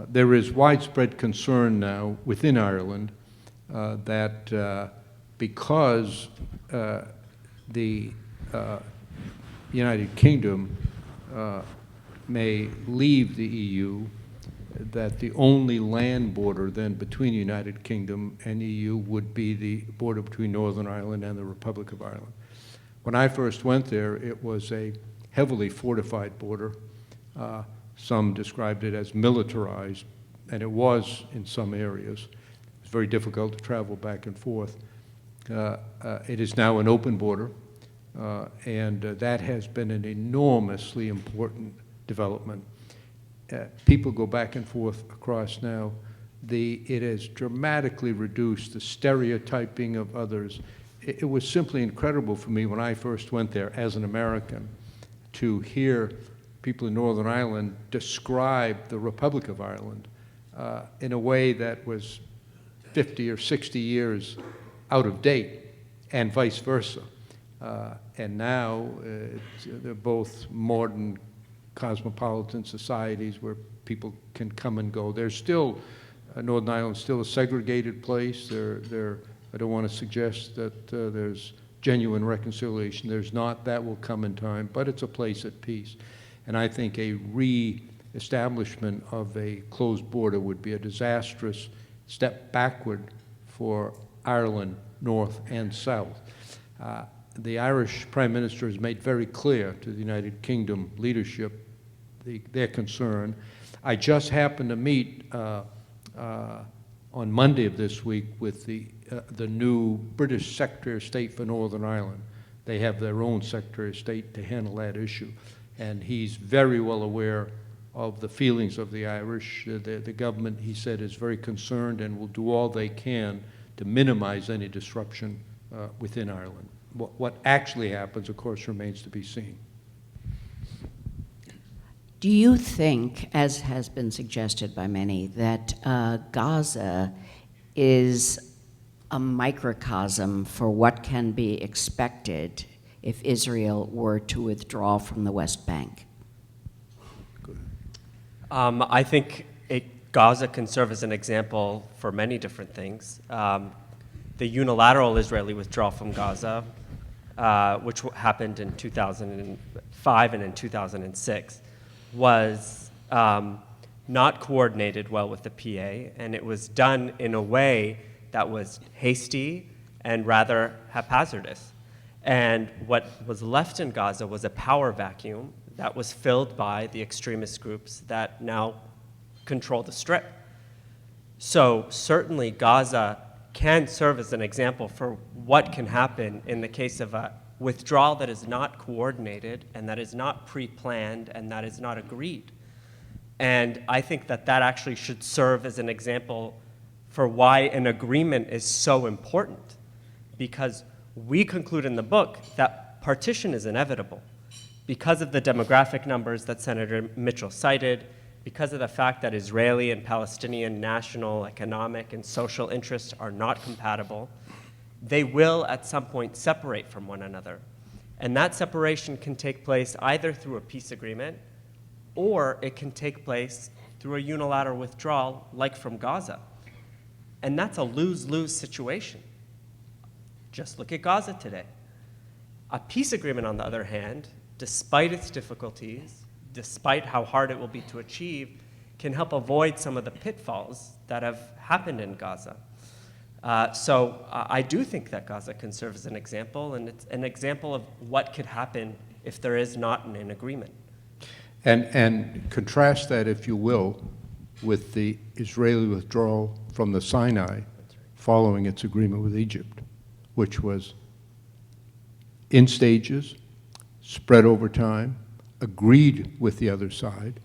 There is widespread concern now within Ireland that because the United Kingdom may leave the EU, that the only land border then between the United Kingdom and EU would be the border between Northern Ireland and the Republic of Ireland. When I first went there, it was a heavily fortified border. Some described it as militarized, and it was in some areas. It was very difficult to travel back and forth. It is now an open border, and that has been an enormously important development. People go back and forth across now. It has dramatically reduced the stereotyping of others. It was simply incredible for me when I first went there as an American to hear people in Northern Ireland describe the Republic of Ireland in a way that was 50 or 60 years out of date, and vice versa. And now they're both modern cosmopolitan societies where people can come and go. There's still, Northern Ireland's still a segregated place. I don't want to suggest that there's genuine reconciliation. There's not. That will come in time, but it's a place at peace. And I think a re-establishment of a closed border would be a disastrous step backward for Ireland, North and South. The Irish Prime Minister has made very clear to the United Kingdom leadership their concern. I just happened to meet on Monday of this week with the new British Secretary of State for Northern Ireland. They have their own Secretary of State to handle that issue. And he's very well aware of the feelings of the Irish. The government, he said, is very concerned and will do all they can to minimize any disruption within Ireland. What actually happens, of course, remains to be seen. Do you think, as has been suggested by many, that Gaza is a microcosm for what can be expected if Israel were to withdraw from the West Bank? I think Gaza can serve as an example for many different things. The unilateral Israeli withdrawal from Gaza, which happened in 2005 and in 2006, was not coordinated well with the PA, and it was done in a way that was hasty and rather haphazardous. And what was left in Gaza was a power vacuum that was filled by the extremist groups that now control the Strip. So certainly Gaza can serve as an example for what can happen in the case of a withdrawal that is not coordinated and that is not pre-planned and that is not agreed. And I think that that actually should serve as an example for why an agreement is so important, because we conclude in the book that partition is inevitable because of the demographic numbers that Senator Mitchell cited, because of the fact that Israeli and Palestinian national, economic, and social interests are not compatible. They will at some point separate from one another. And that separation can take place either through a peace agreement or it can take place through a unilateral withdrawal like from Gaza. And that's a lose-lose situation. Just look at Gaza today. A peace agreement, on the other hand, despite its difficulties, despite how hard it will be to achieve, can help avoid some of the pitfalls that have happened in Gaza. So I do think that Gaza can serve as an example, and it's an example of what could happen if there is not an agreement. And contrast that, if you will, with the Israeli withdrawal from the Sinai following its agreement with Egypt, which was in stages, spread over time, agreed with the other side,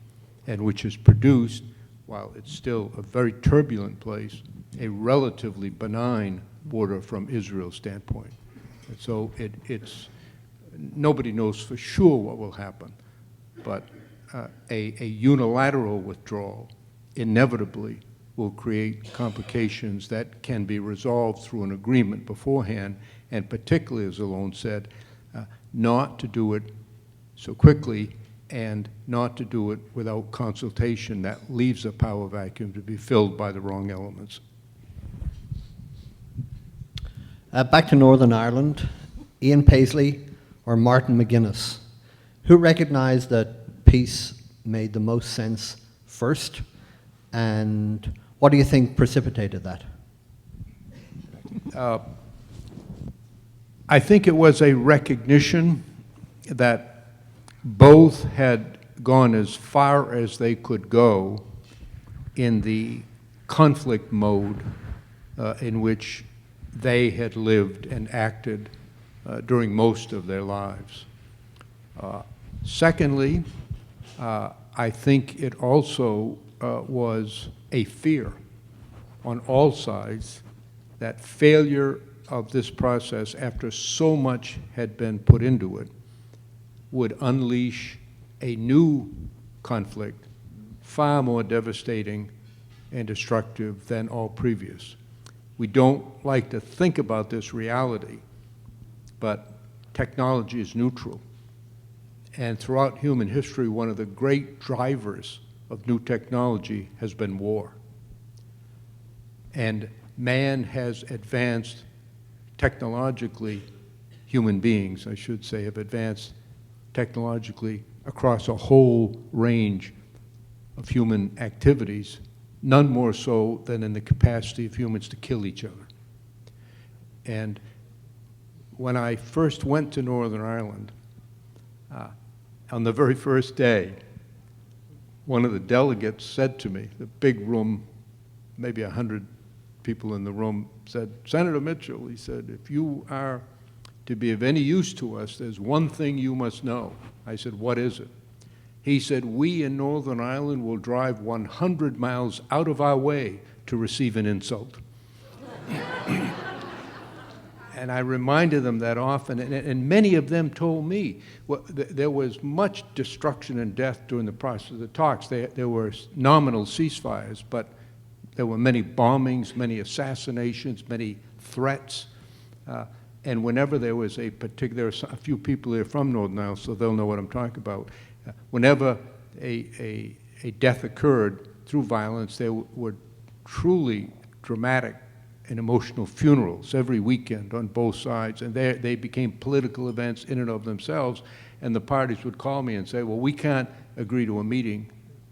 and which has produced, while it's still a very turbulent place, a relatively benign border from Israel's standpoint. And so nobody knows for sure what will happen, but a unilateral withdrawal inevitably will create complications that can be resolved through an agreement beforehand, and particularly, as Alon said, not to do it so quickly and not to do it without consultation that leaves a power vacuum to be filled by the wrong elements. Back to Northern Ireland, Ian Paisley or Martin McGuinness, who recognized that peace made the most sense first, and what do you think precipitated that? I think it was a recognition that both had gone as far as they could go in the conflict mode in which they had lived and acted during most of their lives. Secondly, I think it also was a fear on all sides that failure of this process, after so much had been put into it, would unleash a new conflict far more devastating and destructive than all previous. We don't like to think about this reality, but technology is neutral. And throughout human history, one of the great drivers of new technology has been war. And man has advanced technologically, human beings, I should say, have advanced technologically across a whole range of human activities, none more so than in the capacity of humans to kill each other. And when I first went to Northern Ireland, on the very first day, one of the delegates said to me, the big room, maybe 100 people in the room, said, "Senator Mitchell," he said, "if you are to be of any use to us, there's one thing you must know." I said, "What is it?" He said, "We in Northern Ireland will drive 100 miles out of our way to receive an insult." And I reminded them that often, and many of them told me, well, there was much destruction and death during the process of the talks. There were nominal ceasefires, but there were many bombings, many assassinations, many threats. And whenever there was a particular, a few people here from Northern Ireland, so they'll know what I'm talking about. Whenever a a death occurred through violence, there were truly dramatic and emotional funerals every weekend on both sides, and they became political events in and of themselves, and the parties would call me and say, well, we can't agree to a meeting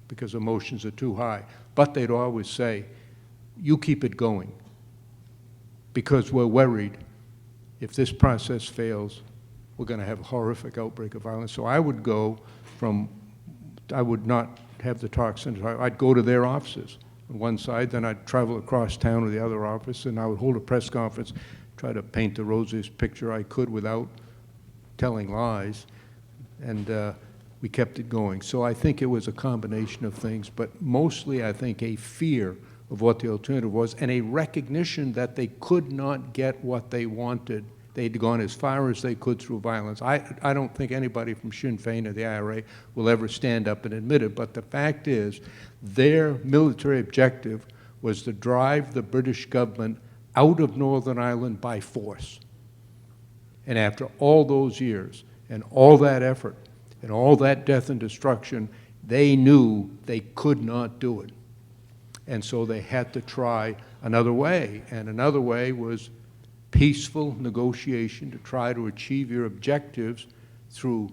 because emotions are too high. But they'd always say, you keep it going, because we're worried if this process fails, we're going to have a horrific outbreak of violence. So I would go I would not have the talks, I'd go to their offices on one side, then I'd travel across town to the other office, and I would hold a press conference, try to paint the rosiest picture I could without telling lies, and we kept it going. So I think it was a combination of things, but mostly I think a fear of what the alternative was, and a recognition that they could not get what they wanted. They'd gone as far as they could through violence. I don't think anybody from Sinn Féin or the IRA will ever stand up and admit it, but the fact is their military objective was to drive the British government out of Northern Ireland by force. And after all those years and all that effort and all that death and destruction, they knew they could not do it. And so they had to try another way, and another way was peaceful negotiation to try to achieve your objectives through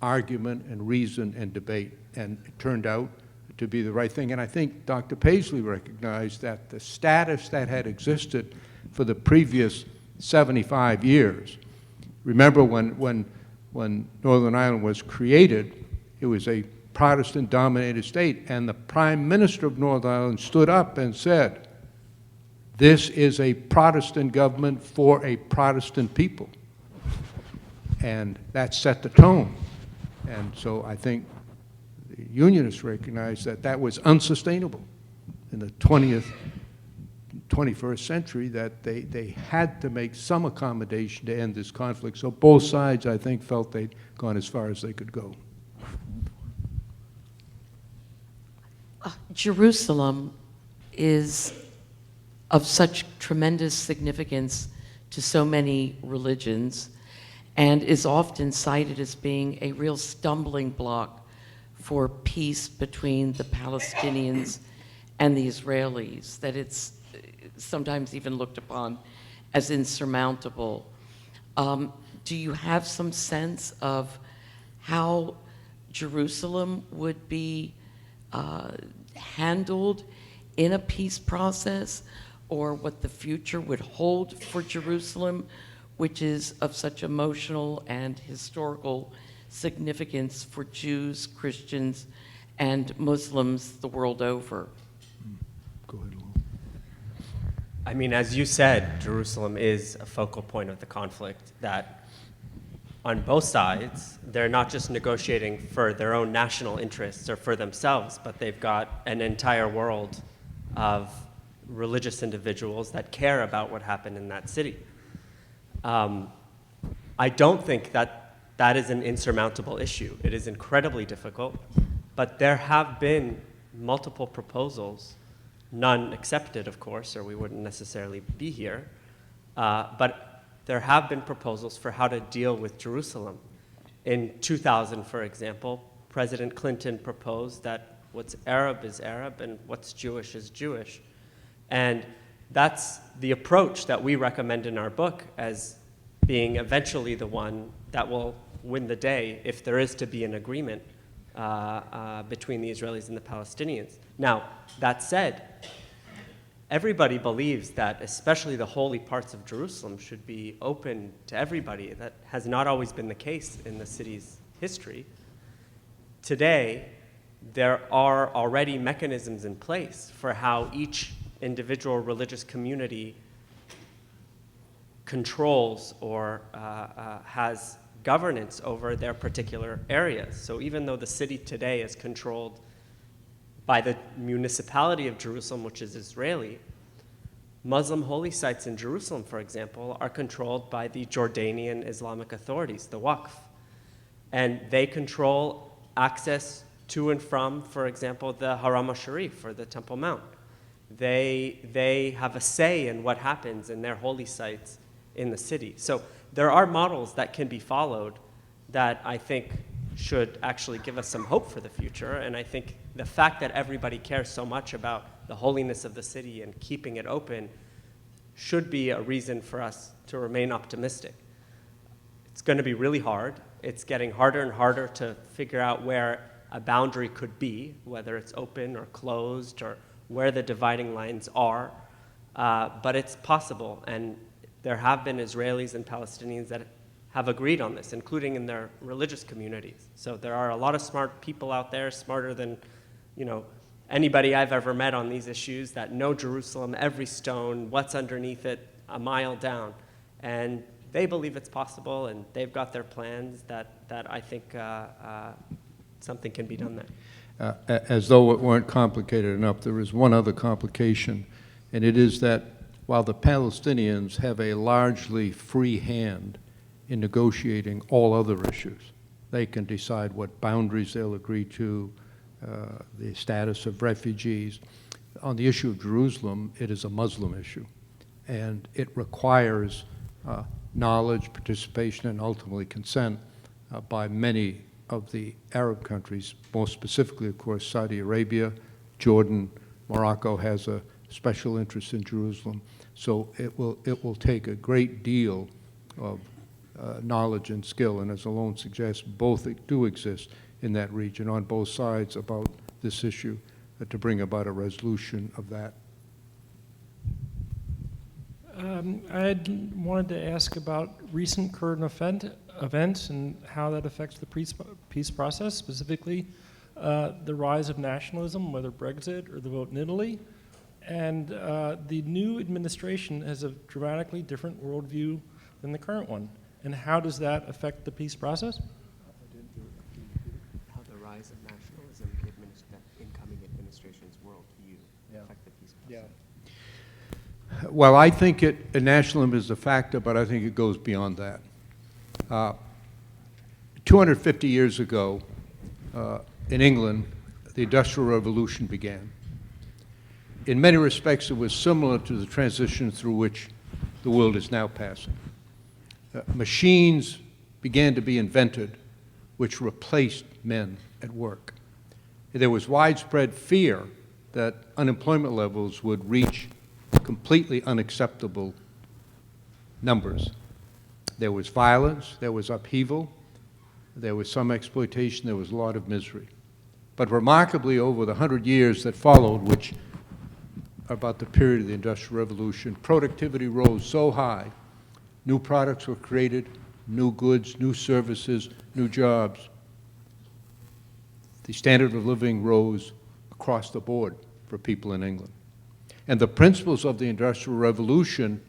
argument and reason and debate. And it turned out to be the right thing. And I think Dr. Paisley recognized that the status that had existed for the previous 75 years, remember when Northern Ireland was created, it was a Protestant-dominated state, and the Prime Minister of Northern Ireland stood up and said, this is a Protestant government for a Protestant people. And that set the tone. And so I think the Unionists recognized that that was unsustainable in the 21st century, that they had to make some accommodation to end this conflict. So both sides, I think, felt they'd gone as far as they could go. Jerusalem is of such tremendous significance to so many religions and is often cited as being a real stumbling block for peace between the Palestinians and the Israelis, that it's sometimes even looked upon as insurmountable. Do you have some sense of how Jerusalem would be handled in a peace process, or what the future would hold for Jerusalem, which is of such emotional and historical significance for Jews, Christians, and Muslims the world over? Go ahead, Lou. I mean, as you said, Jerusalem is a focal point of the conflict, that on both sides, they're not just negotiating for their own national interests or for themselves, but they've got an entire world of religious individuals that care about what happened in that city. I don't think that that is an insurmountable issue. It is incredibly difficult, but there have been multiple proposals, none accepted, of course, or we wouldn't necessarily be here, but there have been proposals for how to deal with Jerusalem. In 2000, for example, President Clinton proposed that what's Arab is Arab and what's Jewish is Jewish. And that's the approach that we recommend in our book as being eventually the one that will win the day if there is to be an agreement between the Israelis and the Palestinians. Now, that said, everybody believes that especially the holy parts of Jerusalem should be open to everybody. That has not always been the case in the city's history. Today, there are already mechanisms in place for how each individual religious community controls or has governance over their particular areas. So even though the city today is controlled by the municipality of Jerusalem, which is Israeli, Muslim holy sites in Jerusalem, for example, are controlled by the Jordanian Islamic authorities, the Waqf. And they control access to and from, for example, the Haram al-Sharif, or the Temple Mount. They have a say in what happens in their holy sites in the city. So there are models that can be followed that I think should actually give us some hope for the future, and I think the fact that everybody cares so much about the holiness of the city and keeping it open should be a reason for us to remain optimistic. It's going to be really hard. It's getting harder and harder to figure out where a boundary could be, whether it's open or closed or where the dividing lines are. But it's possible, and there have been Israelis and Palestinians that have agreed on this, including in their religious communities. So there are a lot of smart people out there, smarter than, anybody I've ever met on these issues, that know Jerusalem, every stone, what's underneath it, a mile down. And they believe it's possible, and they've got their plans that I think something can be done there. As though it weren't complicated enough, there is one other complication, and it is that while the Palestinians have a largely free hand in negotiating all other issues, they can decide what boundaries they'll agree to, the status of refugees. On the issue of Jerusalem, it is a Muslim issue, and it requires knowledge, participation, and ultimately consent by many of the Arab countries, most specifically, of course, Saudi Arabia, Jordan, Morocco has a special interest in Jerusalem. So it will take a great deal of knowledge and skill, and as Alon suggests, both do exist in that region on both sides about this issue to bring about a resolution of that. I wanted to ask about recent current events and how that affects the peace process, specifically the rise of nationalism, whether Brexit or the vote in Italy. And the new administration has a dramatically different worldview than the current one. And how does that affect the peace process? How the rise of nationalism, the incoming administration's worldview affect the peace process. Well, I think nationalism is a factor, but I think it goes beyond that. 250 years ago, in England, the Industrial Revolution began. In many respects, it was similar to the transition through which the world is now passing. Machines began to be invented which replaced men at work. There was widespread fear that unemployment levels would reach completely unacceptable numbers. There was violence, there was upheaval, there was some exploitation, there was a lot of misery. But remarkably, over the 100 years that followed, which are about the period of the Industrial Revolution, productivity rose so high, new products were created, new goods, new services, new jobs. The standard of living rose across the board for people in England. And the principles of the Industrial Revolution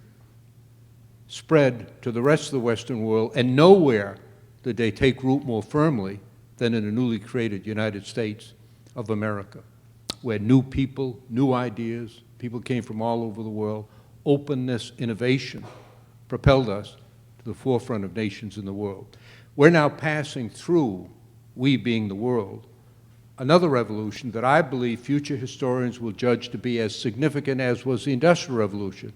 spread to the rest of the Western world, and nowhere did they take root more firmly than in the newly created United States of America, where new people, new ideas, people came from all over the world, openness, innovation propelled us to the forefront of nations in the world. We're now passing through, we being the world, another revolution that I believe future historians will judge to be as significant as was the Industrial Revolution.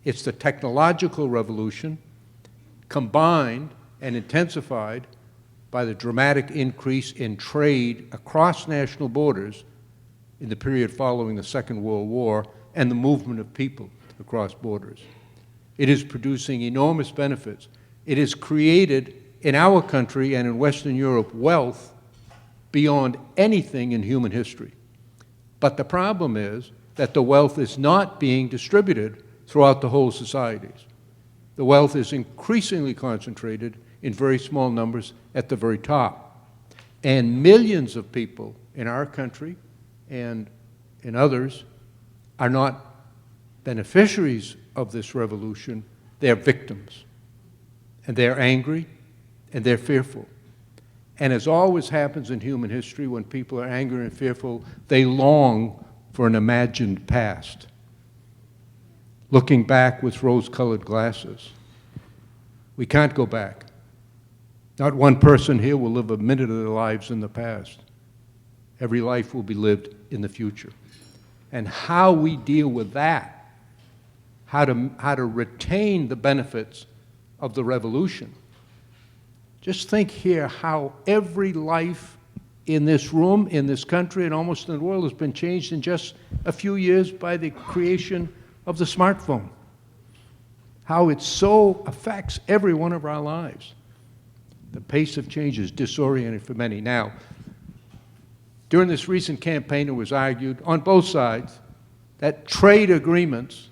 It's the technological revolution combined and intensified by the dramatic increase in trade across national borders in the period following the Second World War and the movement of people across borders. It is producing enormous benefits. It has created in our country and in Western Europe wealth beyond anything in human history. But the problem is that the wealth is not being distributed throughout the whole societies. The wealth is increasingly concentrated in very small numbers at the very top. And millions of people in our country and in others are not beneficiaries of this revolution, they're victims. And they're angry and they're fearful. And as always happens in human history, when people are angry and fearful, they long for an imagined past, looking back with rose-colored glasses. We can't go back. Not one person here will live a minute of their lives in the past. Every life will be lived in the future. And how we deal with that, how to retain the benefits of the revolution. Just think here how every life in this room, in this country, and almost in the world has been changed in just a few years by the creation of the smartphone. How it so affects every one of our lives. The pace of change is disorienting for many. Now, during this recent campaign, it was argued on both sides that trade agreements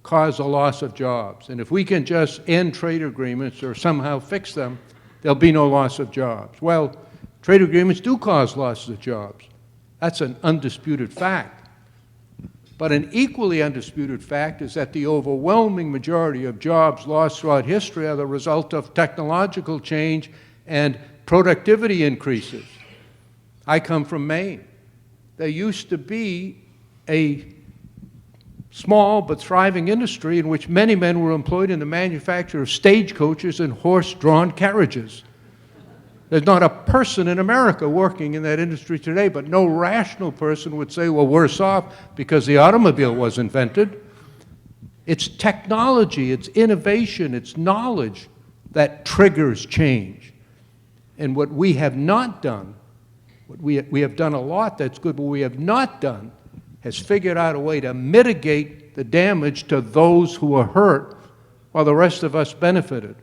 cause a loss of jobs. And if we can just end trade agreements or somehow fix them, there'll be no loss of jobs. Well, trade agreements do cause losses of jobs. That's an undisputed fact. But an equally undisputed fact is that the overwhelming majority of jobs lost throughout history are the result of technological change and productivity increases. I come from Maine. There used to be a small but thriving industry in which many men were employed in the manufacture of stagecoaches and horse-drawn carriages. There's not a person in America working in that industry today, but no rational person would say, well, worse off because the automobile was invented. It's technology, it's innovation, it's knowledge that triggers change. And what we have not done, we have done a lot that's good, but what we have not done has figured out a way to mitigate the damage to those who are hurt while the rest of us benefited.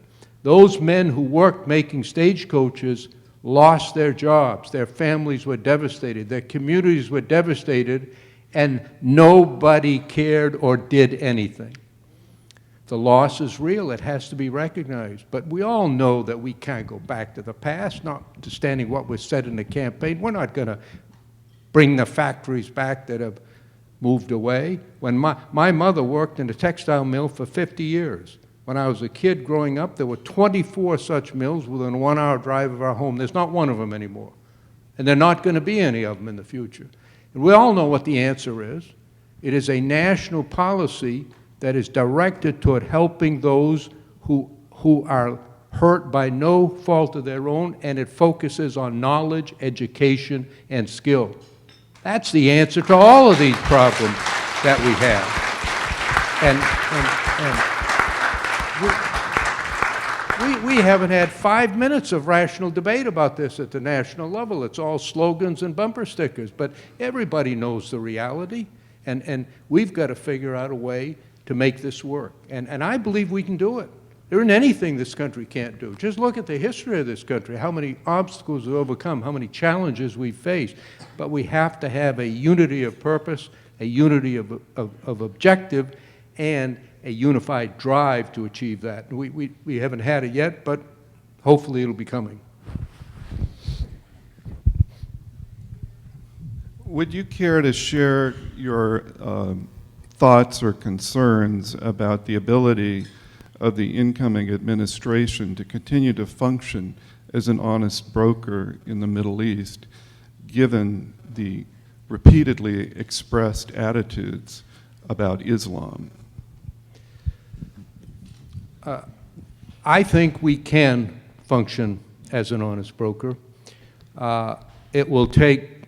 Those men who worked making stagecoaches lost their jobs, their families were devastated, their communities were devastated, and nobody cared or did anything. The loss is real, it has to be recognized, but we all know that we can't go back to the past, notwithstanding what was said in the campaign. We're not going to bring the factories back that have moved away. When my mother worked in a textile mill for 50 years. When I was a kid growing up, there were 24 such mills within a 1-hour drive of our home. There's not one of them anymore. And there are not going to be any of them in the future. And we all know what the answer is. It is a national policy that is directed toward helping those who are hurt by no fault of their own, and it focuses on knowledge, education, and skill. That's the answer to all of these problems that we have. We haven't had 5 minutes of rational debate about this at the national level. It's all slogans and bumper stickers, but everybody knows the reality, and we've got to figure out a way to make this work. And I believe we can do it. There isn't anything this country can't do. Just look at the history of this country, how many obstacles we've overcome, how many challenges we've faced. But we have to have a unity of purpose, a unity of objective, and a unified drive to achieve that. We haven't had it yet, but hopefully it'll be coming. Would you care to share your thoughts or concerns about the ability of the incoming administration to continue to function as an honest broker in the Middle East, given the repeatedly expressed attitudes about Islam? I think we can function as an honest broker. It will take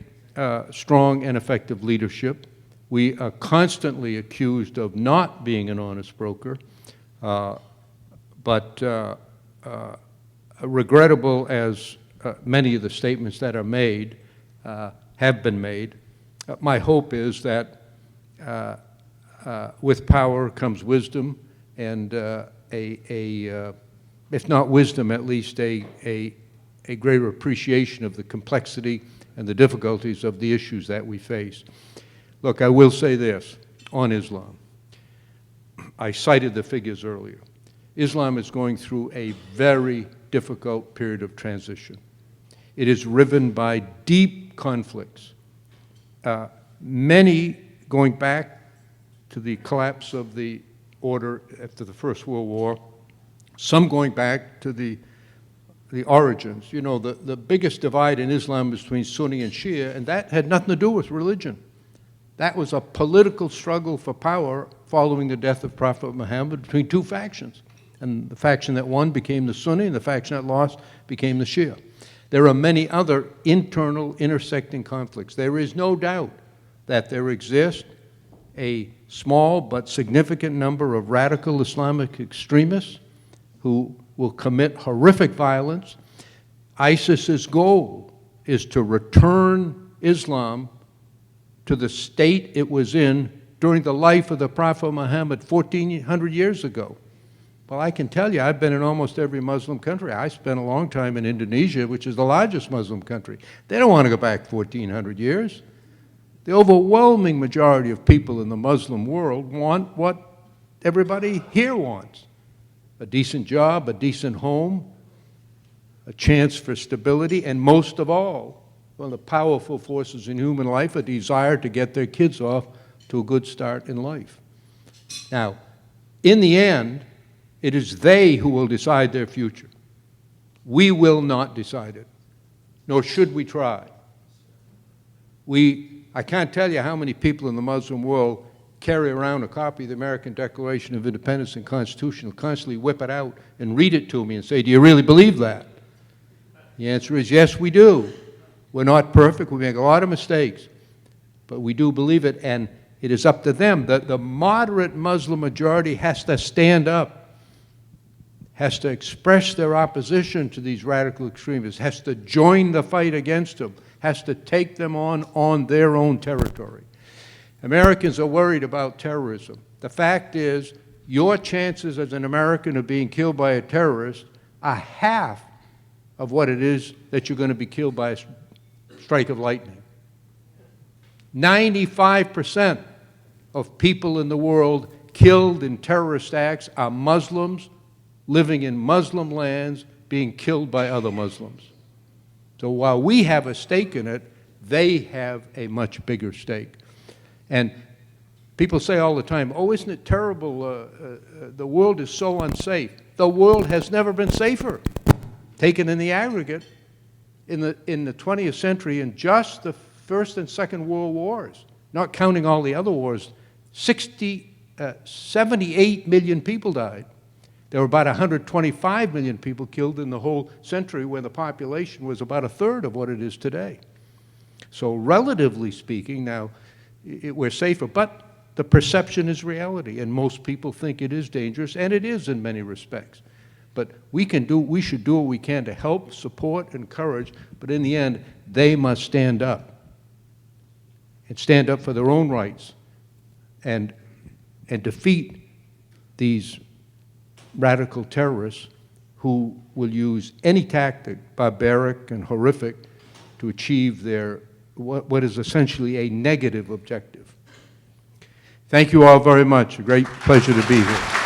strong and effective leadership. We are constantly accused of not being an honest broker, but regrettable as many of the statements that are made have been made, my hope is that with power comes wisdom, and if not wisdom, at least a greater appreciation of the complexity and the difficulties of the issues that we face. Look, I will say this on Islam. I cited the figures earlier. Islam is going through a very difficult period of transition. It is riven by deep conflicts, many going back to the collapse of the order after the First World War, some going back to the origins. You know, the biggest divide in Islam is between Sunni and Shia, and that had nothing to do with religion. That was a political struggle for power following the death of Prophet Muhammad between two factions. And the faction that won became the Sunni, and the faction that lost became the Shia. There are many other internal intersecting conflicts. There is no doubt that there exists a small but significant number of radical Islamic extremists who will commit horrific violence. ISIS's goal is to return Islam to the state it was in during the life of the Prophet Muhammad 1,400 years ago. Well, I can tell you, I've been in almost every Muslim country. I spent a long time in Indonesia, which is the largest Muslim country. They don't want to go back 1,400 years. The overwhelming majority of people in the Muslim world want what everybody here wants: a decent job, a decent home, a chance for stability, and most of all, one of the powerful forces in human life, a desire to get their kids off to a good start in life. Now, in the end, it is they who will decide their future. We will not decide it, nor should we try. I can't tell you how many people in the Muslim world carry around a copy of the American Declaration of Independence and Constitution, constantly whip it out and read it to me and say, "Do you really believe that?" The answer is yes, we do. We're not perfect. We make a lot of mistakes, but we do believe it, and it is up to them. The moderate Muslim majority has to stand up, has to express their opposition to these radical extremists, has to join the fight against them, has to take them on their own territory. Americans are worried about terrorism. The fact is, your chances as an American of being killed by a terrorist are half of what it is that you're going to be killed by a strike of lightning. 95% of people in the world killed in terrorist acts are Muslims living in Muslim lands being killed by other Muslims. So while we have a stake in it, they have a much bigger stake. And people say all the time, "Oh, isn't it terrible? The world is so unsafe." The world has never been safer. Taken in the aggregate, in the 20th century, in just the First and Second World Wars, not counting all the other wars, 78 million people died. There were about 125 million people killed in the whole century, when the population was about a third of what it is today. So relatively speaking, now, we're safer, but the perception is reality, and most people think it is dangerous, and it is in many respects. But we should do what we can to help, support, encourage, but in the end, they must stand up, and stand up for their own rights, and defeat these radical terrorists who will use any tactic, barbaric and horrific, to achieve their what is essentially a negative objective. Thank you all very much. A great pleasure to be here.